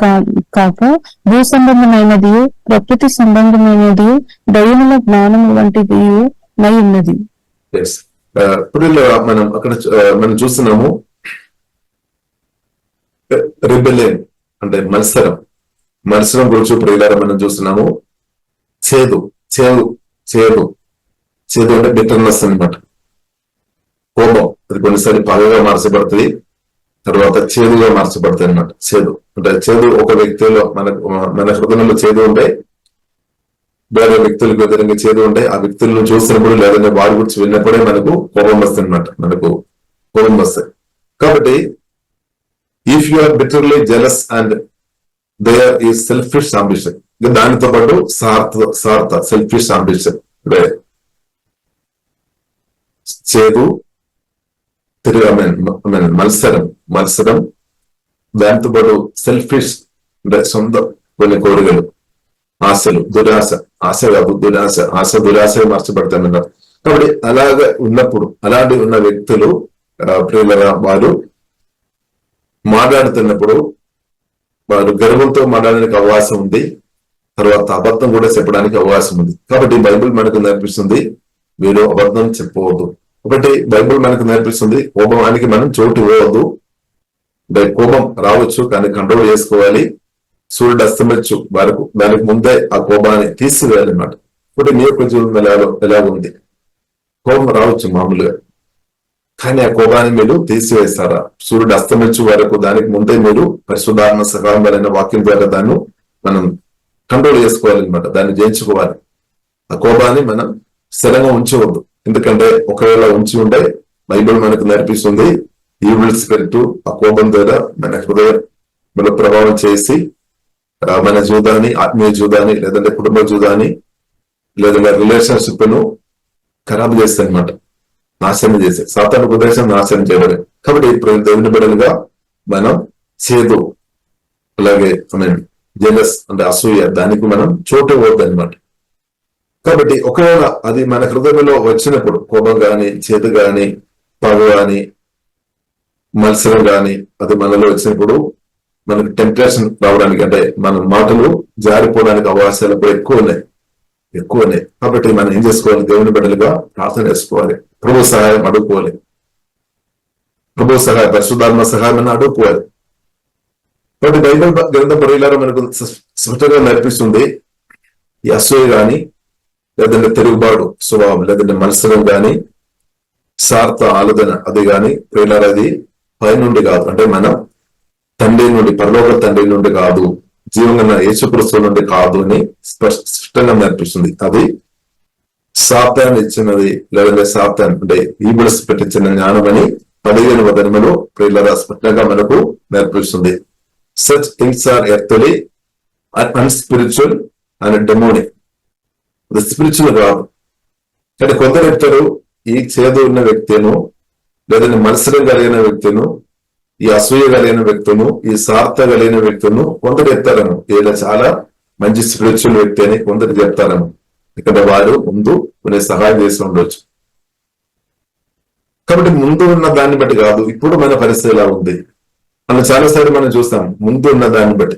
కాక భూ సంబంధమైనది, ప్రకృతి సంబంధమైనది, దైవముల జ్ఞానము వంటిది నై ఉన్నది. ఇప్పుడు మనం అక్కడ మనం చూస్తున్నాము రిబెలియన్ అంటే మత్సరం గురించి ప్రియులారా మనం చూస్తున్నాము. చేదు అంటే బిటర్నెస్ అనమాట. కోపం అది కొన్నిసారి పగగా మార్చబడుతుంది, తర్వాత చేదుగా మార్చబడుతుంది అనమాట. చేదు అంటే చేదు ఒక వ్యక్తిలో మన హృదయంలో చేదు ఉంటాయి, వేరే వ్యక్తులకు వ్యతిరేకంగా చేదు ఉంటాయి. ఆ వ్యక్తులను చూసినప్పుడు లేదంటే వారి గురించి విన్నప్పుడే మనకు కోపం వస్తుంది అనమాట, మనకు కోపం వస్తాయి. కాబట్టి if you are bitterly jealous and there is selfish ambition, దానితో పాటు స్వార్థ సెల్ఫిష్ అంబిషన్, చేదు, మత్సరం, దాంతో పాటు సెల్ఫిష్ అంటే సొంత కొన్ని కోరికలు, ఆశలు, దురాశ మార్చబడతామన్నారు. కాబట్టి అలాగా ఉన్నప్పుడు అలాంటి ఉన్న వ్యక్తులు ప్రియులరా వారు మాట్లాడుతున్నప్పుడు వారు గర్వంతో మాట్లాడడానికి అవకాశం ఉంది, తర్వాత అబద్ధం కూడా చెప్పడానికి అవకాశం ఉంది. కాబట్టి బైబిల్ మనకు నేర్పిస్తుంది మీరు అబద్ధం చెప్పవద్దు. ఒకటి బైబిల్ మనకు నేర్పిస్తుంది కోపానికి మనం చోటు ఇవ్వవద్దు. కోపం రావచ్చు కానీ కంట్రోల్ చేసుకోవాలి. సూర్యుడు అస్తమించు వరకు దానికి ముందే ఆ కోపాన్ని తీసివేయాలి అన్నమాట. ఇప్పుడు మీ యొక్క జీవితం ఎలాగ ఉంది? కోపం రావచ్చు మామూలుగా, కానీ ఆ కోపాన్ని మీరు తీసివేస్తారా? సూర్యుడు అస్తమించు వరకు దానికి ముందే మీరు పరిశుద్ధాత్మ సకాలమైన వాక్యం ద్వారా దాన్ని మనం కంట్రోల్ చేసుకోవాలన్నమాట, దాన్ని జయించుకోవాలి. ఆ కోపాన్ని మనం స్థిరంగా ఉంచవద్దు. ఎందుకంటే ఒకవేళ ఉంచి ఉంటే బైబిల్ మనకు నేర్పిస్తుంది ఈవిల్ స్పిరిట్ ఆ కోపం ద్వారా మన హృదయం ప్రభావం చేసి మన జీవితాన్ని, ఆత్మీయ జీవితాన్ని, లేదంటే కుటుంబ జీవితాన్ని, లేదంటే రిలేషన్షిప్ ను ఖరాబ్ చేస్తాయి అనమాట, నాశనం చేసే సాతాను ఉద్దేశం నాశనం చేయడమే. కాబట్టి ఇప్పుడు దేవుని బిడ్డలుగా మనం చేదు, అలాగే జెలస్ అంటే అసూయ, దానికి మనం చోటు ఇవ్వద్దు అనమాట. కాబట్టి ఒకవేళ అది మన హృదయంలో వచ్చినప్పుడు కోపం గాని, చేదు గాని, పగ గాని, మత్సరం గాని అది మనలో వచ్చినప్పుడు మనకు టెంప్టేషన్ రావడానికి, అంటే మన మాటలు జారిపోవడానికి అవకాశాలు కూడా ఎక్కువ ఉన్నాయి. కాబట్టి మనం ఏం చేసుకోవాలి? దేవుని బిడ్డలుగా ప్రార్థన చేసుకోవాలి, ప్రభు సహాయం అడుక్కోవాలి, ప్రభు సహాయం, పరిశుద్ధాత్మ సహాయం అడుక్కోవాలి. కాబట్టి బైబిల్ గ్రంథ పరిలారా మనకు స్పష్టంగా నేర్పిస్తుంది ఈ అసూయ గాని, లేదంటే తిరుగుబాటు స్వభావం, లేదంటే మత్సరం గాని, స్వార్థ ఆలోచన అది గాని ప్రియులారా అది పైనుండి కాదు, అంటే మన తండ్రి నుండి, పరలోక తండ్రి నుండి కాదు, జీవంగా యేసుక్రీస్తు నుండి కాదు అని స్పష్టంగా నేర్పిస్తుంది. అది సాతాన్ ఇచ్చినది, లేదంటే సాతాన్ అంటే ఈబుల్స్ పెట్టించిన జ్ఞానం అని 15వ వచనములో ప్రియులారా స్పష్టంగా మనకు నేర్పిస్తుంది. Such things are earthly and unspiritual and demonic. అది స్పిరిచువల్ కాదు. అంటే కొందరు చెప్తారు ఈ చేదు ఉన్న వ్యక్తిను, లేదంటే మత్సరం కలిగిన వ్యక్తిను, ఈ అసూయ కలిగిన వ్యక్తును, ఈ స్వార్థ కలిగిన వ్యక్తును కొందరు చెప్తారను ఈయన చాలా మంచి స్పిరిచువల్ వ్యక్తి అని కొందరు చెప్తారను. ఇక్కడ వారు ముందు కొన్ని సహాయం చేసి ఉండొచ్చు. కాబట్టి ముందు ఉన్న దాన్ని బట్టి కాదు, ఇప్పుడు మన పరిస్థితి ఎలా ఉంది మనం చాలాసార్లు మనం చూస్తాం. ముందు ఉన్న దాన్ని బట్టి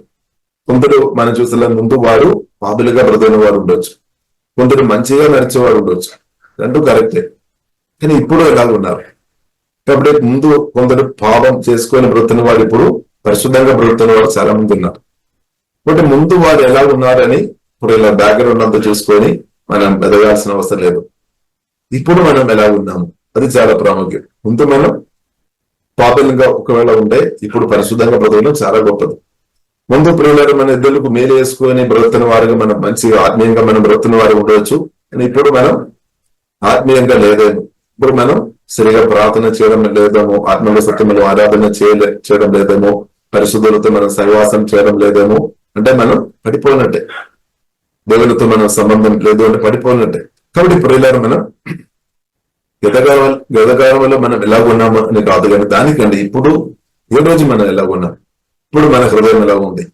కొందరు మనం చూసిన ముందు వారు పాపులుగా బ్రతికిన వారు ఉండొచ్చు, కొందరు మంచిగా నడిచేవారు ఉండొచ్చు, రెండు కరెక్టే. కానీ ఇప్పుడు ఎలాగ ఉన్నారు? కాబట్టి ముందు కొందరు పాపం చేసుకొని బ్రతున్న వారు ఇప్పుడు పరిశుద్ధంగా బ్రతున్న వారు చాలా మంది ఉన్నారు. కాబట్టి ముందు వారు ఎలా ఉన్నారని ఇప్పుడు ఇలా బ్యాక్గ్రౌండ్ అంతా చూసుకొని మనం ఎదగాల్సిన అవసరం లేదు. ఇప్పుడు మనం ఎలా ఉన్నాము అది చాలా ప్రాముఖ్యం. ముందు మనం పాపంగా ఒకవేళ ఉంటే ఇప్పుడు పరిశుద్ధంగా బ్రతకడం చాలా గొప్పది. ముందు ప్రియులారా మన ఇద్దరులకు మేలు వేసుకొని బ్రతున్న వారుగా మనం మంచిగా ఆత్మీయంగా మనం బ్రతున్న వారు ఉండవచ్చు. కానీ ఇప్పుడు మనం ఆత్మీయంగా లేదేమో, ఇప్పుడు మనం సరిగా ప్రార్థన చేయడం లేదేమో, ఆత్మలో సత్యములు ఆరాధన చేయడం లేదేమో, పరిశుద్ధులతో మనం సహవాసం చేయడం లేదేమో, అంటే మనం పడిపోయినట్టే. దేవులతో మనం సంబంధం లేదు అంటే పడిపోయినట్టే. కాబట్టి ప్రియులారా మనం గతకాలంలో మనం ఎలాగున్నాము అని కాదు, కానీ దానికండి ఇప్పుడు ఏ రోజు మనం ఎలాగున్నాం, ఇప్పుడు మన హృదయం ఎలా ఉంది.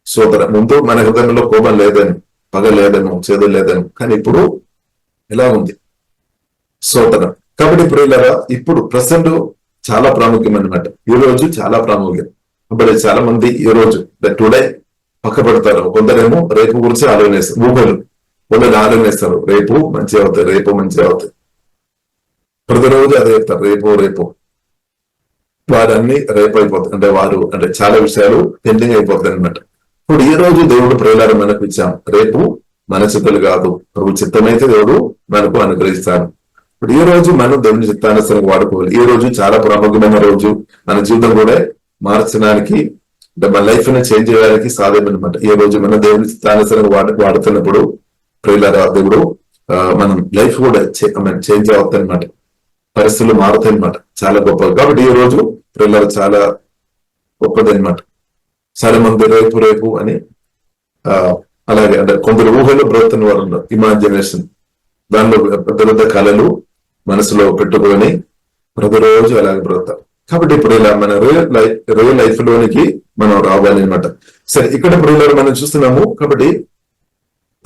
సోదర ముందు మన హృదయంలో కోపం లేదేమో, పగ లేదేమో, చేదు లేదేమో, కానీ ఇప్పుడు ఎలా ఉంది సోదర. కాబట్టి ప్రియులారా ఇప్పుడు ప్రజెంట్ చాలా ప్రాముఖ్యం అన్నమాట. ఈ రోజు చాలా ప్రాముఖ్యం. కాబట్టి చాలా మంది ఈ రోజు టుడే పక్క పెడతారు. కొందరేమో రేపు గురించి ఆలోచిస్తారు, ఊహలు కొందరు ఆలోచిస్తారు, రేపు మంచిగా అవుతాయి, రేపు మంచిగా అవుతాయి. ప్రతిరోజు అదే చెప్తారు, రేపు వారన్నీ రేపు అయిపోతాయి. అంటే వారు అంటే చాలా విషయాలు పెండింగ్ అయిపోతాయి అనమాట. ఇప్పుడు ఈ రోజు దేవుడు ప్రియులారా మనకు ఇచ్చాం, రేపు మన చిత్తలు కాదు, ప్రభు చిత్తమైతే దేవుడు మనకు అనుగ్రహిస్తాడు. ఇప్పుడు ఈ రోజు మనం దేవుని చిత్తానుసారంగా వాడుకోవాలి. ఈ రోజు చాలా ప్రాముఖ్యమైన రోజు, మన జీవితం కూడా మార్చడానికి, అంటే మన లైఫ్ ని చేంజ్ చేయడానికి సాధ్యం అనమాట. ఈ రోజు మనం దేవుని చిత్తానుసారంగా వాడుతున్నప్పుడు ప్రియులారా దేవుడు మనం లైఫ్ కూడా చేంజ్ అవుతుంది అనమాట, పరిస్థితులు మారుతాయి అనమాట, చాలా గొప్పది. కాబట్టి ఈ రోజు ప్రియులారా చాలా గొప్పది అనమాట. చాలా మంది రేపు అని అలాగే అంటే కొందరు ఊహలు బ్రతున్న వారు ఉన్నారు, ఇమాజినేషన్, దానిలో పెద్ద పెద్ద కళలు మనసులో పెట్టుకొని ప్రతిరోజు అలాగే బ్రతారు. కాబట్టి ఇప్పుడు ఇలా మన రియల్ లైఫ్ లోనికి మనం రావాలి అనమాట. సరే, ఇక్కడ ప్రియులారా మనం చూస్తున్నాము. కాబట్టి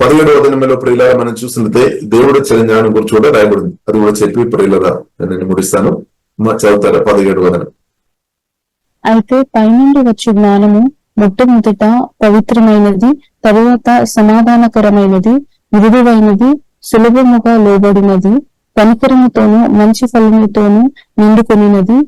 17వ వచనంలో ప్రియులారా మనం చూస్తున్నదే దేవుడు జ్ఞానం గురించి కూడా రాయబడింది. అది కూడా చెప్పి ప్రియులారా నేను ముడిస్తాను, చదువుతారా 17వ వచనం. అయితే పైనుండి వచ్చే జ్ఞానము మొట్టమొదట పవిత్రమైనది, తరువాత సమాధానకరమైనది, మృదువైనది, సులభముగా లోబడినది, కనికరముతోనూ మంచి ఫలముతోనూ నిండుకొనినది,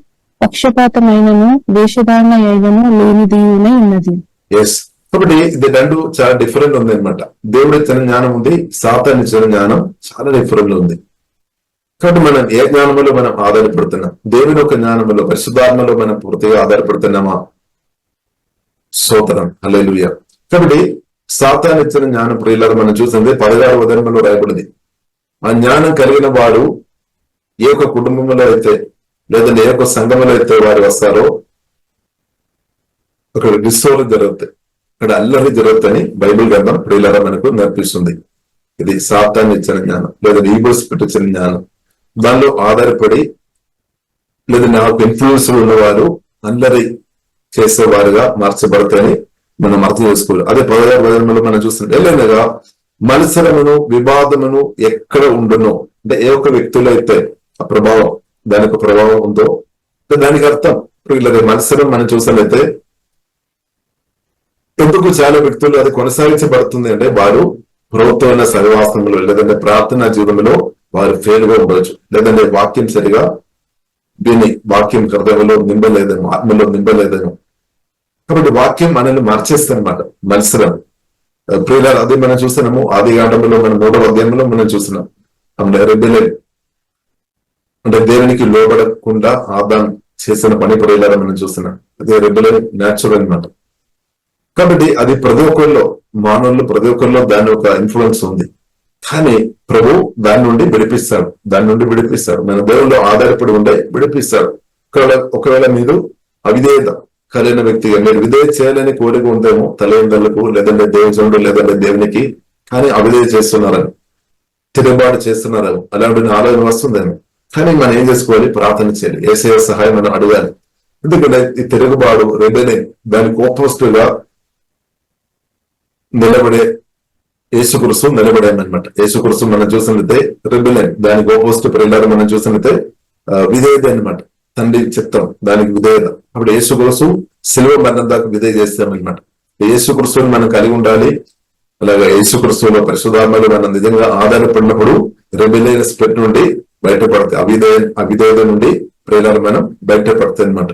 పక్షపాతమైనను వేషధారణ అయినను లేనిదియునై ఉన్నది. ఎస్, కాబట్టి ఇది రెండు చాలా డిఫరెంట్ ఉంది అనమాట. దేవుడి ఇచ్చిన జ్ఞానం ఉంది, సాతాను ఇచ్చిన జ్ఞానం చాలా డిఫరెంట్ ఉంది. కాబట్టి మనం ఏ జ్ఞానంలో మనం ఆధారపడుతున్నాం? దేవుని యొక్క జ్ఞానంలో, పరిశుద్ధాత్మలో మనం పూర్తిగా ఆధారపడుతున్నామా? స్తోత్రం, హల్లెలూయా. కాబట్టి సాతాను ఇచ్చిన జ్ఞానం ప్రియులారా మనం చూసింది 16వ వచనంలో రాయబడింది. ఆ జ్ఞానం కలిగిన వాడు ఏ ఒక్క కుటుంబంలో అయితే లేదంటే ఏ ఒక్క సంఘంలో అయితే వారు వస్తారో అక్కడ డిస్టోర్లు జరుగుతాయి, అక్కడ అల్లరి జరుగుతాయని బైబిల్ గ్రంథం ప్రియులారా మనకు నేర్పిస్తుంది. ఇది సాతాను ఇచ్చిన జ్ఞానం లేదా ఈగో స్పిరిట్ ఇచ్చిన జ్ఞానం. దానిలో ఆధారపడి లేదా నాకు ఇన్ఫ్లుయెన్స్ ఉన్నవారు అల్లరి చేసేవారుగా మార్చబడతాయని మనం అర్థం చేసుకోవాలి. అదే 16వ వచనంలో మనం చూస్తుంటే ఎలాగా మత్సరమును వివాదమును ఎక్కడ ఉండునో, అంటే ఏ ఒక్క వ్యక్తులు అయితే ఆ ప్రభావం దానికి ప్రభావం ఉందో దానికి అర్థం ఇలా మత్సరం మనం చూసినట్లయితే ఎందుకు చాలా వ్యక్తులు అది కొనసాగించబడుతుంది అంటే వారు ప్రభుత్వమైన సహవాసంలో లేదంటే ప్రార్థనా జీవితంలో వారు ఫెయిల్ గా ఉండవచ్చు, లేదంటే వాక్యం సరిగా దీన్ని వాక్యం హృదయంలో నింపలేదేమో, ఆత్మలో నింపలేదేమో. కాబట్టి వాక్యం మనల్ని మార్చేస్తారనమాట మత్సరం. ప్రియులారా అది మనం చూస్తున్నాము ఆది కాండంలో మనం 3వ అధ్యాయంలో మనం చూస్తున్నాం. రెబెలియన్ అంటే దేవునికి లోబడకుండా ఆదాం చేసిన పని ప్రియులారా మనం చూస్తున్నాం. అదే రెబెలియన్ న్యాచురల్ అన్నమాట. కాబట్టి అది ప్రతి ఒక్కరిలో మానవుల్లో ప్రతి ఒక్కరిలో దాని ఒక ఇన్ఫ్లుయెన్స్ ఉంది. కానీ ప్రభు దాని నుండి విడిపిస్తాడు. మన దేవుల్లో ఆధారపడి ఉండే విడిపిస్తాడు. ఒకవేళ మీరు అవిధేయత కలిగిన వ్యక్తిగా మీరు విధేయ చేయాలని కోరిక ఉందేమో తల్లిదండ్రులకు లేదంటే దేవుడు లేదంటే దేవునికి, కానీ అవిధేయ చేస్తున్నారని తిరుగుబాటు చేస్తున్నారని అలాంటి ఆలోచన వస్తుందేమో. కానీ మనం ఏం చేసుకోవాలి? ప్రార్థన చేయాలి, యేసయ్య సహాయం మనం అడగాలి. ఎందుకంటే ఈ తిరుగుబాటు రెబెలియన్ దానికి ఆపోజిట్ గా నిలబడే యేసుక్రీస్తు నిలబడామన్నమాట. యేసుక్రీస్తు మనం చూసినట్లయితే రెబెలియన్ దానికి ఆపోజిట్ ప్రియులారా మనం చూసినట్లయితే విధేయత అన్నమాట. తండ్రి చిత్తం దానికి విధేయత. అప్పుడు యేసుక్రీస్తు శిలువ మరణం దాకా విధేయ చేస్తామన్నమాట. యేసుక్రీస్తుని మనం కలిగి ఉండాలి. అలాగే యేసుక్రీస్తులో పరిశుద్ధాత్మలో మనం నిజంగా ఆధారపడినప్పుడు రెబెలియన్ స్పిరిట్ నుండి బయటపడతాయి, అవిధేయత నుండి ప్రియులారా మనం బయటపడతాయి అన్నమాట.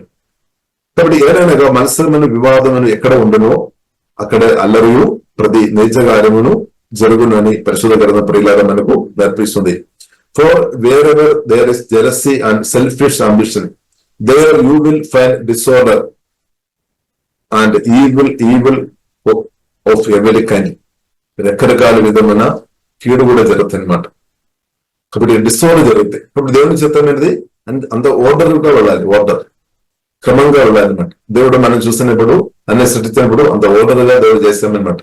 కాబట్టి ఏదైనా మనసులను వివాదమును ఎక్కడ ఉండనో అక్కడ అల్లరియు ప్రతి నీచ కార్యమును జరుగునని పరిశుద్ధ గ్రంథం ప్రియులారా మనకు నేర్పిస్తుంది. For wherever there is jealousy and selfish ambition, there you will find disorder and evil of every kind. రకరకాల విధమైన కీడు కూడా జరుగుతుంది అన్నమాట. కాబట్టి డిసార్డర్ జరుగుతాయి. కాబట్టి దేవుని చిత్తం అనేది అంత ఆర్డర్ గా వెళ్ళాలి, ఆర్డర్ క్రమంగా వెళ్ళాలన్నమాట. దేవుడు మనం చూసినప్పుడు అన్ని సృష్టించినప్పుడు అంత ఆర్డర్ గా దేవుడు చేస్తామన్నమాట.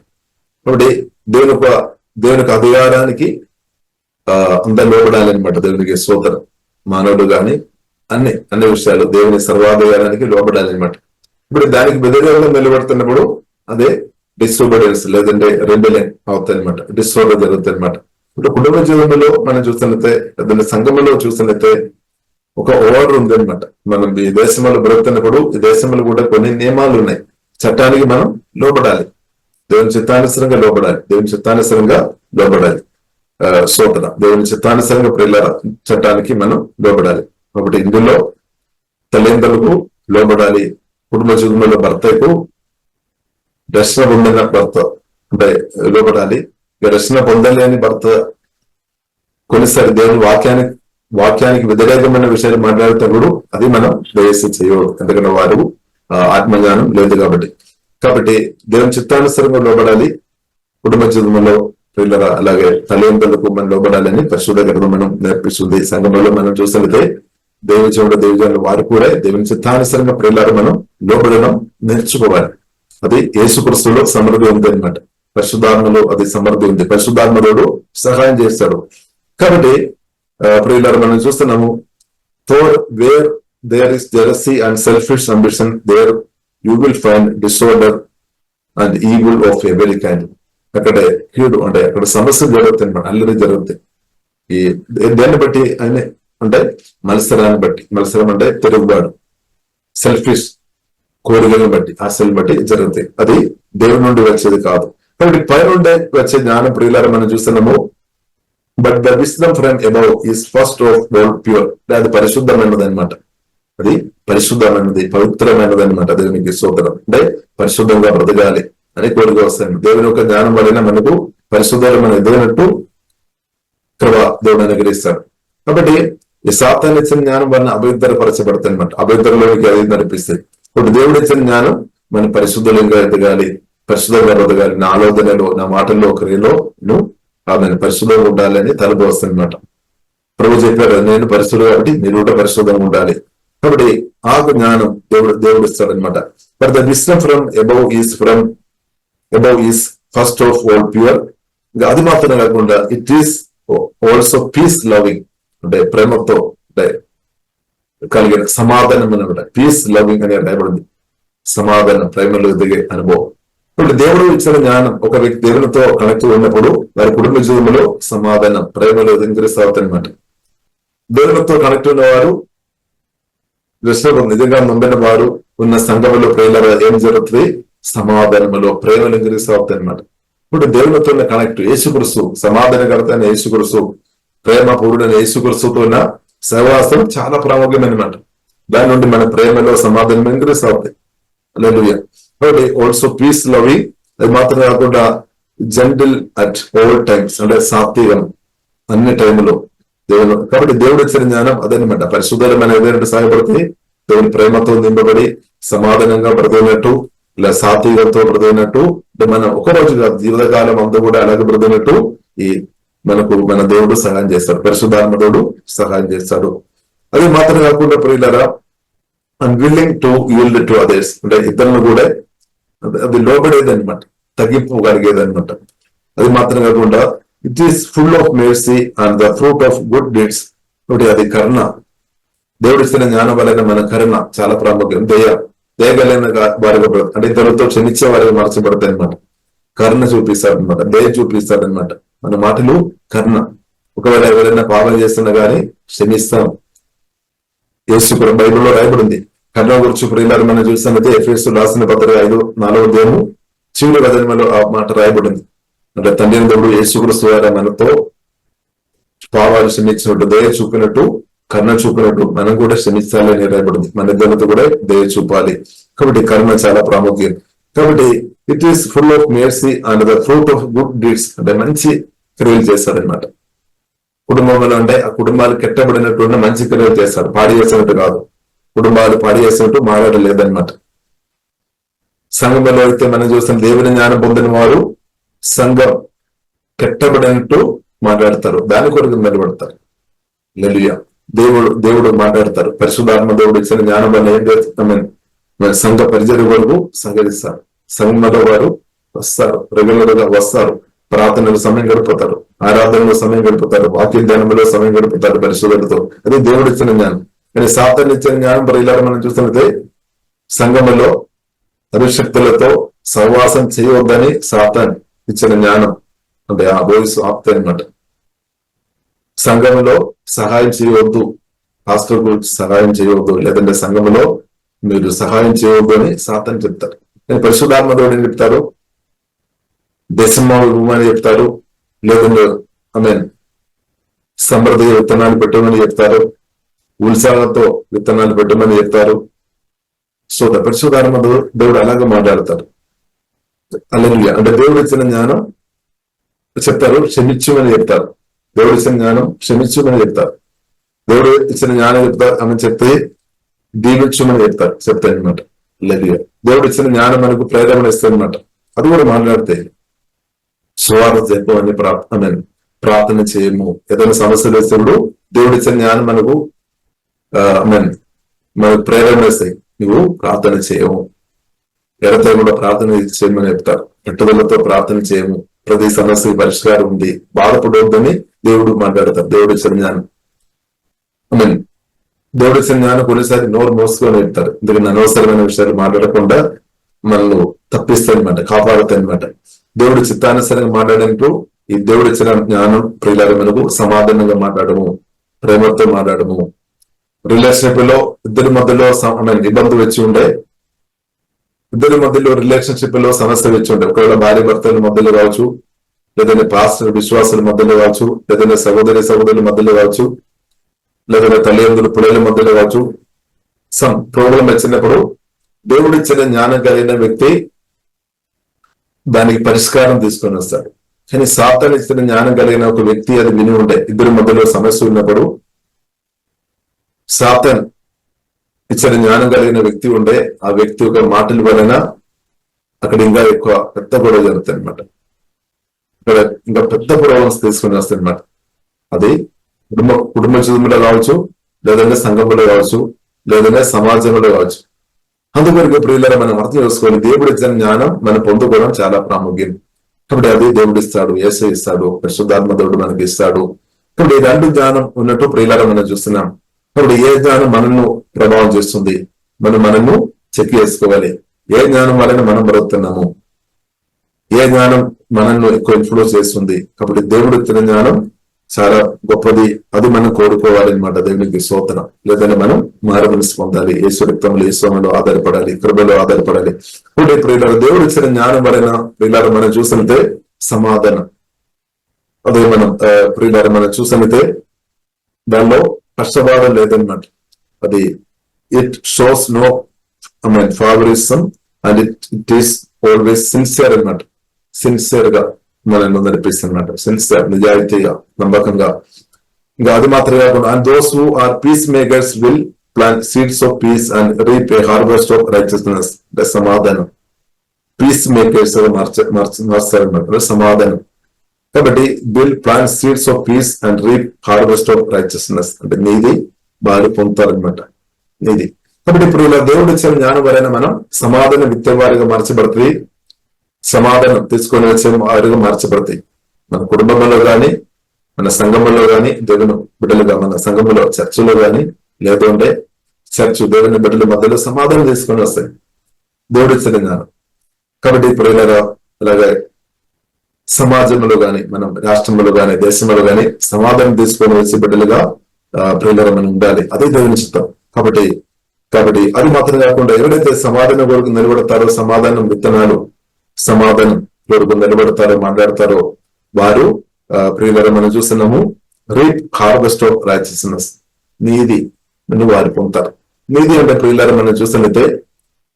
కాబట్టి దేవునికి అధికారానికి అంతా లోబడాలన్నమాట. దేవునికి స్తోత్రం. మానవుడు గాని అన్ని విషయాలు దేవుని సర్వాధికారానికి లోబడాలన్నమాట. ఇప్పుడు దానికి వ్యతిరేకంగా నిలబడుతున్నప్పుడు అదే డిసోబీడియన్స్ లేదంటే రెబెలియన్ అవుతాయి అనమాట, డిసార్డర్ జరుగుతాయి అనమాట. ఇప్పుడు కుటుంబ జీవనంలో మనం చూస్తున్నట్లయితే లేదంటే సంఘంలో చూస్తున్నట్లయితే ఒక ఆర్డర్ ఉంది అనమాట. మనం ఈ దేశంలో బ్రతుకుతున్నప్పుడు ఈ దేశంలో కూడా కొన్ని నియమాలు ఉన్నాయి. చట్టానికి మనం లోబడాలి, దేవుని చిత్తానుసరంగా లోబడాలి. సోదర దేవుని చిత్తానుసరంగా ప్రియుల చట్టానికి మనం లోబడాలి. కాబట్టి ఇందులో తల్లిదండ్రులకు లోబడాలి, కుటుంబ జీవితంలో భర్తకు రక్షణ పొందిన భర్త అంటే లోబడాలి. రక్షణ పొందలేని భర్త కొన్నిసారి దేవుని వాక్యానికి వ్యతిరేకమైన విషయాలు మాట్లాడుతున్నప్పుడు అది మనం దయచేసి చేయకూడదు. ఎందుకంటే వారు ఆత్మజ్ఞానం లేదు కాబట్టి దేవుని చిత్తానుసరంగా లోబడాలి. కుటుంబ జీవితంలో పిల్లరా అలాగే తల్లిదండ్రులకు మనం లోబడాలని పరిశుద్ధ గ్రంథం మనం నేర్పిస్తుంది. సంఘంలో మనం చూసినట్లయితే దేవుజనులు వారు కూడా దేవుని చిత్తానుసరంగా పిల్లలు మనం లోబడడం నేర్చుకోవాలి. అది యేసుక్రీస్తులో సమృద్ధి ఉంది అనమాట. పరిశుద్ధాత్మలో అది సమృద్ధి ఉంది. పరిశుద్ధాత్మలోడు సహాయం చేస్తాడు. కాబట్టి ప్రియులారా మనం చూస్తున్నాము, for where there is jealousy and selfish ambition there you will find disorder and evil of every kind. అక్కడ కీడు అంటే అక్కడ సమస్యలు జరుగుతాయి అన్నమాట, అల్లరి జరుగుతాయి. ఈ దేన్ని బట్టి ఆయన అంటే మత్సరాన్ని బట్టి. మత్సరం అంటే తిరుగుబాటు, సెల్ఫిష్ కోరికలను బట్టి, ఆశలను బట్టి జరుగుతాయి. అది దేవుడి నుండి వచ్చేది కాదు. కాబట్టి పై నుండి వచ్చే జ్ఞానం ప్రియులారా మనం చూస్తున్నాము. But the wisdom from above is first of all pure. అది పరిశుద్ధమైనది అనమాట. అది పరిశుద్ధమైనది, పవిత్రమైనది అనమాట. దేవునికి స్తోత్రం. అంటే పరిశుద్ధంగా బ్రతకాలి అని కోరిక వస్తాయి. దేవుని యొక్క జ్ఞానం వలన మనకు పరిశుద్ధమైన ఎదిగినట్టు కృప దేవుడు అనుగ్రహిస్తాడు. కాబట్టి ఈ సాతాను ఇచ్చిన జ్ఞానం వలన అభ్యంతరపరచబడతాయి అనమాట. అభ్యంతరంలోనికి అది నడిపిస్తుంది. ఇప్పుడు దేవుడు ఇచ్చిన జ్ఞానం మన పరిశుద్ధంగా ఎదగాలి, పరిశుద్ధంగా బ్రతకాలి, నా ఆలోచనలో, నా మాటల్లో, క్రియలో ఆమె పరిశుద్ధంగా ఉండాలి అని తలపు వస్తుంది అనమాట. ప్రభు చెప్పారు, నేను పరిశుద్ధుడు కాబట్టి మీరు కూడా పరిశుద్ధంగా ఉండాలి. కాబట్టి ఆ జ్ఞానం దేవుడు ఇస్తాడు అనమాట. But the wisdom from above is first of all pure. అది మాత్రమే కాకుండా it is also peace loving, అంటే ప్రేమతో అంటే కలిగిన సమాధానం అనమాట. పీస్ లవింగ్ అని రాయబడింది. సమాధానం, ప్రేమలో ఎదిగే అనుభవం. ఇప్పుడు దేవుడు ఇచ్చిన జ్ఞానం ఒక వ్యక్తి దేవునితో కనెక్ట్ ఉన్నప్పుడు వారి కుటుంబ జీవితంలో సమాధానం, ప్రేమలో ఎదిగిస్తారనమాట. దేవునితో కనెక్ట్ ఉన్నవారు నిజంగా నమ్మిన వారు ఉన్న సంఘంలో ప్రేమలో ఏం జరుగుతుంది? సమాధానంలో ప్రేమలు ఎదిగిస్తావుతాయి అనమాట. ఇప్పుడు దేవునితో ఉన్న కనెక్ట్, యేసుక్రీస్తు సమాధానకర్త అయిన యేసుక్రీస్తు, ప్రేమ పూర్ణుడైన యేసుక్రీస్తుతో ఉన్న సహవాసం చాలా ప్రాముఖ్యమైనమాట. దాని నుండి మన ప్రేమలో సమాధానం ఎదిగిస్తావుతాయి. కాబట్టి ఆల్సో పీస్ లవింగ్. అది మాత్రం కాకుండా జెంటిల్ అట్ ఆల్ టైమ్స్, అంటే సాత్వికం అన్ని టైంలో దేవుడు. కాబట్టి దేవుడు ఇచ్చిన జ్ఞానం అదనమాట. పరిశుద్ధమైన ఏదైనా సహాయపడుతుంది. దేవుని ప్రేమతో నింపబడి సమాధానంగా బ్రతికినట్టు, ఇలా సాత్వికంతో బ్రతికినట్టు, మనం ఒకరోజు కాదు జీవితకాలం అంతా కూడా అలాగే బ్రతికినట్టు ఈ మన దేవుడు సహాయం చేస్తాడు. పరిశుద్ధాత్మ దేవుడు సహాయం చేస్తాడు. అది మాత్రం కాకుండా ప్రియులారా, unwilling to yield to others, అంటే ఇతరులను కూడా అది లోబడేది అనమాట, తగ్గింపుగలిగేది అనమాట. అది మాత్రం కాకుండా it is full of mercy and the fruit of good deeds. అది కరుణ. దేవుడు ఇస్తున్న జ్ఞానం వలన మన కరుణ చాలా ప్రాముఖ్యం. దయగలైన వారిగా, అంటే ఇతరులతో క్షమించే వారిగా మార్చబడతాయి అనమాట. కరుణ చూపిస్తాడనమాట, దయ చూపిస్తాడనమాట. మన మాటలు కరుణ. ఒకవేళ ఎవరైనా పాపం చేస్తున్నా గానీ క్షమిస్తాం. యేసు బైబిల్లో రాయబడింది కరుణ గురించి. ప్రియులారా మనం చూస్తున్నది ఎఫెసు రాసిన పత్రిక 5:4 చివరి వచనంలో ఆ మాట రాయబడింది. అంటే తండ్రి దేవుడు యేసుక్రీస్తు ద్వారా మనతో పాపాలు క్షమించినట్టు, దయ చూపినట్టు, కరుణ చూపినట్టు మనం కూడా క్షమించాలి అని రాయబడింది. మన ఇద్దరితో కూడా దయ చూపాలి. కాబట్టి కరుణ చాలా ప్రాముఖ్యం. కాబట్టి it is full of mercy and the fruit of good deeds, అంటే మంచి క్రియలు చేస్తాడనమాట. కుటుంబంలో అంటే ఆ కుటుంబాలు కెట్టబడినట్టు మంచి క్రియలు చేస్తాడు. పాడి చేసినట్టు కాదు, కుటుంబాలు పాడి చేసినట్టు మాట్లాడలేదన్నమాట. సంఘంలో అయితే మనం చూస్తాం, దేవుని జ్ఞానం పొందిన వారు సంఘం కెట్టబడినట్టు మాట్లాడతారు, దాని కొరకు నిలబడతారు. హల్లెలూయా. దేవుడు మాట్లాడతారు. పరిశుద్ధాత్మ దేవుడు ఇచ్చిన జ్ఞానం వల్ల ఏం చేస్తామని సంఘ పరిచర్య వరకు సంఘటిస్తారు. సంఘంలో వారు వస్తారు, రెగ్యులర్ గా వస్తారు, ప్రార్థనలో సమయం గడుపుతారు, ఆరాధనలో సమయం గడుపుతారు, వాక్య ధ్యానంలో సమయం గడుపుతారు పరిశుద్ధులతో. అది దేవుడు ఇచ్చిన జ్ఞానం. కానీ సాతాను ఇచ్చిన జ్ఞానం ఇలా మనం చూస్తున్నట్టే సంఘములో అభిషక్తులతో సహవాసం చేయవద్దని సాతాను ఇచ్చిన జ్ఞానం, అంటే ఆ వయసు ఆప్త అనమాట. సంఘములో సహాయం చేయవద్దు, పాస్టర్ గురించి సహాయం చేయవద్దు, లేదంటే సంఘములో మీరు సహాయం చేయవద్దు అని సాతాను చెప్తారు. కానీ పరిశుద్ధాత్మ దేవుడు ఏం చెప్తారు? దశమని చెప్తారు, లేదంటే సమృద్ధిగా విత్తనాలు పెట్టమని చెప్తారు, ఉత్సాహంతో విత్తనాలు పెట్టమని చెప్తారు. సో పరిశుద్ధాత్మ దేవుడు అలాగే మాట్లాడతారు. హల్లెలూయా. అంటే దేవుడు ఇచ్చిన జ్ఞానం చెప్తారు, క్షమించమని చెప్తారు. దేవుడు ఇచ్చిన జ్ఞానం క్షమించమని చెప్తారు. దేవుడు ఇచ్చిన జ్ఞానం చెప్తారు, ఆమె చెప్తే దీవించమని చెప్తారు అనమాట. హల్లెలూయా. దేవుడు ఇచ్చిన జ్ఞానం మనకు ప్రేరణ ఇస్తుంది అనమాట. అది కూడా మాట్లాడితే సువార్త చెప్పమని ప్రార్థన చేయము. ఏదైనా సమస్యలు వేసినప్పుడు దేవుడు ఇచ్చిన జ్ఞానం మనకు ప్రేరణ ఇస్తాయి. నువ్వు ప్రార్థన చేయము, ఎవరితో కూడా ప్రార్థన చేయమని చెప్తారు. పట్టుదలతో ప్రార్థన చేయము, ప్రతి సమస్య పరిష్కారం ఉంది, బాధపడవద్దని దేవుడు మాట్లాడతారు. దేవుడు ఇచ్చిన జ్ఞానం దేవుడు ఇచ్చిన జ్ఞానం కొన్నిసారి నోరు మోసుకొని చెప్తారు. ఎందుకంటే అనవసరమైన విషయాలు మాట్లాడకుండా మనల్ని తప్పిస్తాయన్నమాట, కాపాడుతాయన్నమాట. దేవుడు చిత్తానుసారంగా మాట్లాడంటూ ఈ దేవుడు ఇచ్చిన జ్ఞానం ప్రియులారా మనకు సమాధానంగా మాట్లాడము, ప్రేమతో మాట్లాడము. రిలేషన్షిప్ లో ఇద్దరి మధ్యలో ఇబ్బంది వచ్చి ఉండే ఇద్దరి మధ్యలో రిలేషన్షిప్ లో సమస్య వచ్చి ఉంటాయి. ఒకవేళ భార్య భర్తల మధ్యలో కావచ్చు, లేదంటే పాస్టర్ విశ్వాసుల మధ్యలో కావచ్చు, లేదంటే సహోదరుల మధ్యలో కావచ్చు, లేదంటే తల్లిదండ్రులు పిల్లల మధ్యలో కావచ్చు. సమ్ ప్రాబ్లం వచ్చినప్పుడు దేవుడిచ్చిన జ్ఞానం కలిగిన వ్యక్తి దానికి పరిష్కారం తీసుకొని వస్తాడు. కానీ సాతాను ఇచ్చిన జ్ఞానం కలిగిన ఒక వ్యక్తి అది విని ఉంటే, ఇద్దరి మధ్యలో సమస్య ఉన్నప్పుడు సాతాను ఇచ్చిన జ్ఞానం కలిగిన వ్యక్తి ఉంటే ఆ వ్యక్తి ఒక మాటల వలన అక్కడ ఇంకా ఎక్కువ పెద్ద గొడవ జరుగుతాయి అనమాట. ఇక్కడ ఇంకా పెద్ద ప్రాబ్లమ్స్ తీసుకొని వస్తాయి అనమాట. అది కుటుంబ జీవితంలో కావచ్చు, లేదంటే సంఘంలో కావచ్చు, లేదంటే సమాజంలో కావచ్చు. అందువరకు ప్రియులారా మనం అర్థం చేసుకోవాలి, దేవుడి ఇచ్చిన జ్ఞానం మనం పొందుకోవడం చాలా ప్రాముఖ్యం. కాబట్టి అది దేవుడు ఇస్తాడు, యేసు ఇస్తాడు, పరిశుద్ధాత్మ దేవుడు మనకి ఇస్తాడు. కాబట్టి ఈ రెండు జ్ఞానం ఉన్నట్టు ప్రియులారా మనం చూస్తున్నాం. కాబట్టి ఏ జ్ఞానం మనల్ని ప్రభావం చేస్తుంది, మనల్ని చెక్ చేసుకోవాలి. ఏ జ్ఞానం వలన మనం బ్రతుకుతున్నాము, ఏ జ్ఞానం మనల్ని ఎక్కువ ఇన్ఫ్లుయెన్స్ చేస్తుంది. కాబట్టి దేవుడు ఇచ్చిన జ్ఞానం చాలా గొప్పది, అది మనం కోరుకోవాలి అనమాట. దేవునికి స్తోత్రం. లేదంటే మనం మారుమనసు పొందాలి, యేసు రక్తంలో యేసులో ఆధారపడాలి, కృపలో ఆధారపడాలి. ఇప్పుడు ప్రియులారా దేవుడు ఇచ్చిన జ్ఞానం వలన ప్రియులారా మనం చూసితే సమాధానం, అదే మనం ప్రియులారా మనం చూసితే దానిలో కష్టబాధ లేదన్నమాట. అది it shows no favouritism and it is always sincere అన్నమాట. సిన్సియర్ గా మనల్ని నడిపిస్తుంది అన్నమాట. సిన్సియర్, నిజాయితీగా, నమ్మకంగా. ఇంకా అది మాత్రమే కాకుండా and those who are peacemakers will plant seeds of peace and reap a harvest of righteousness. సమాధానం. పీస్ మేకర్స్ మార్చారన్నమాట, సమాధానం. కాబట్టి will plant seeds of peace and reap harvest of righteousness అంటే నీది బాగా పొందుతారనమాట. నీది. కాబట్టి ఇప్పుడు ఇలా దేవుడు ఇచ్చిన జ్ఞానం వలన మనం సమాధానం విత్తేవారిగా మార్చబడుతుంది, సమాధానం తీసుకొని వచ్చే వారిగా మార్చబడతాయి. మన కుటుంబంలో గాని, మన సంఘంలో గాని, దేవుని బిడ్డలుగా మన సంఘంలో చర్చిలో గాని, లేదంటే చర్చ్ దేవుని బిడ్డల మధ్యలో సమాధానం తీసుకొని వస్తాయి దేవుడు ఇచ్చిన జ్ఞానం. కాబట్టి ఇప్పుడు ఇలాగే సమాజంలో గాని, మనం రాష్ట్రంలో గాని, దేశంలో గాని సమాధానం తీసుకొని వచ్చే బిడ్డలుగా ప్రియులారా మనం ఉండాలి. అదే దేవుని చిత్తం. కాబట్టి అది మాత్రం కాకుండా ఎవరైతే సమాధానం కొరకు నిలబడతారో, సమాధానం విత్తనాలు సమాధానం కొరకు నిలబడతారో, మాట్లాడతారో వారు ప్రియులారా మనం చూస్తున్నాము రీప్ హార్వెస్ట్ ఆఫ్ రైచియస్నెస్, నీది వారు పొందుతారు. నీది అంటే ప్రియులారా మనం చూసినట్లయితే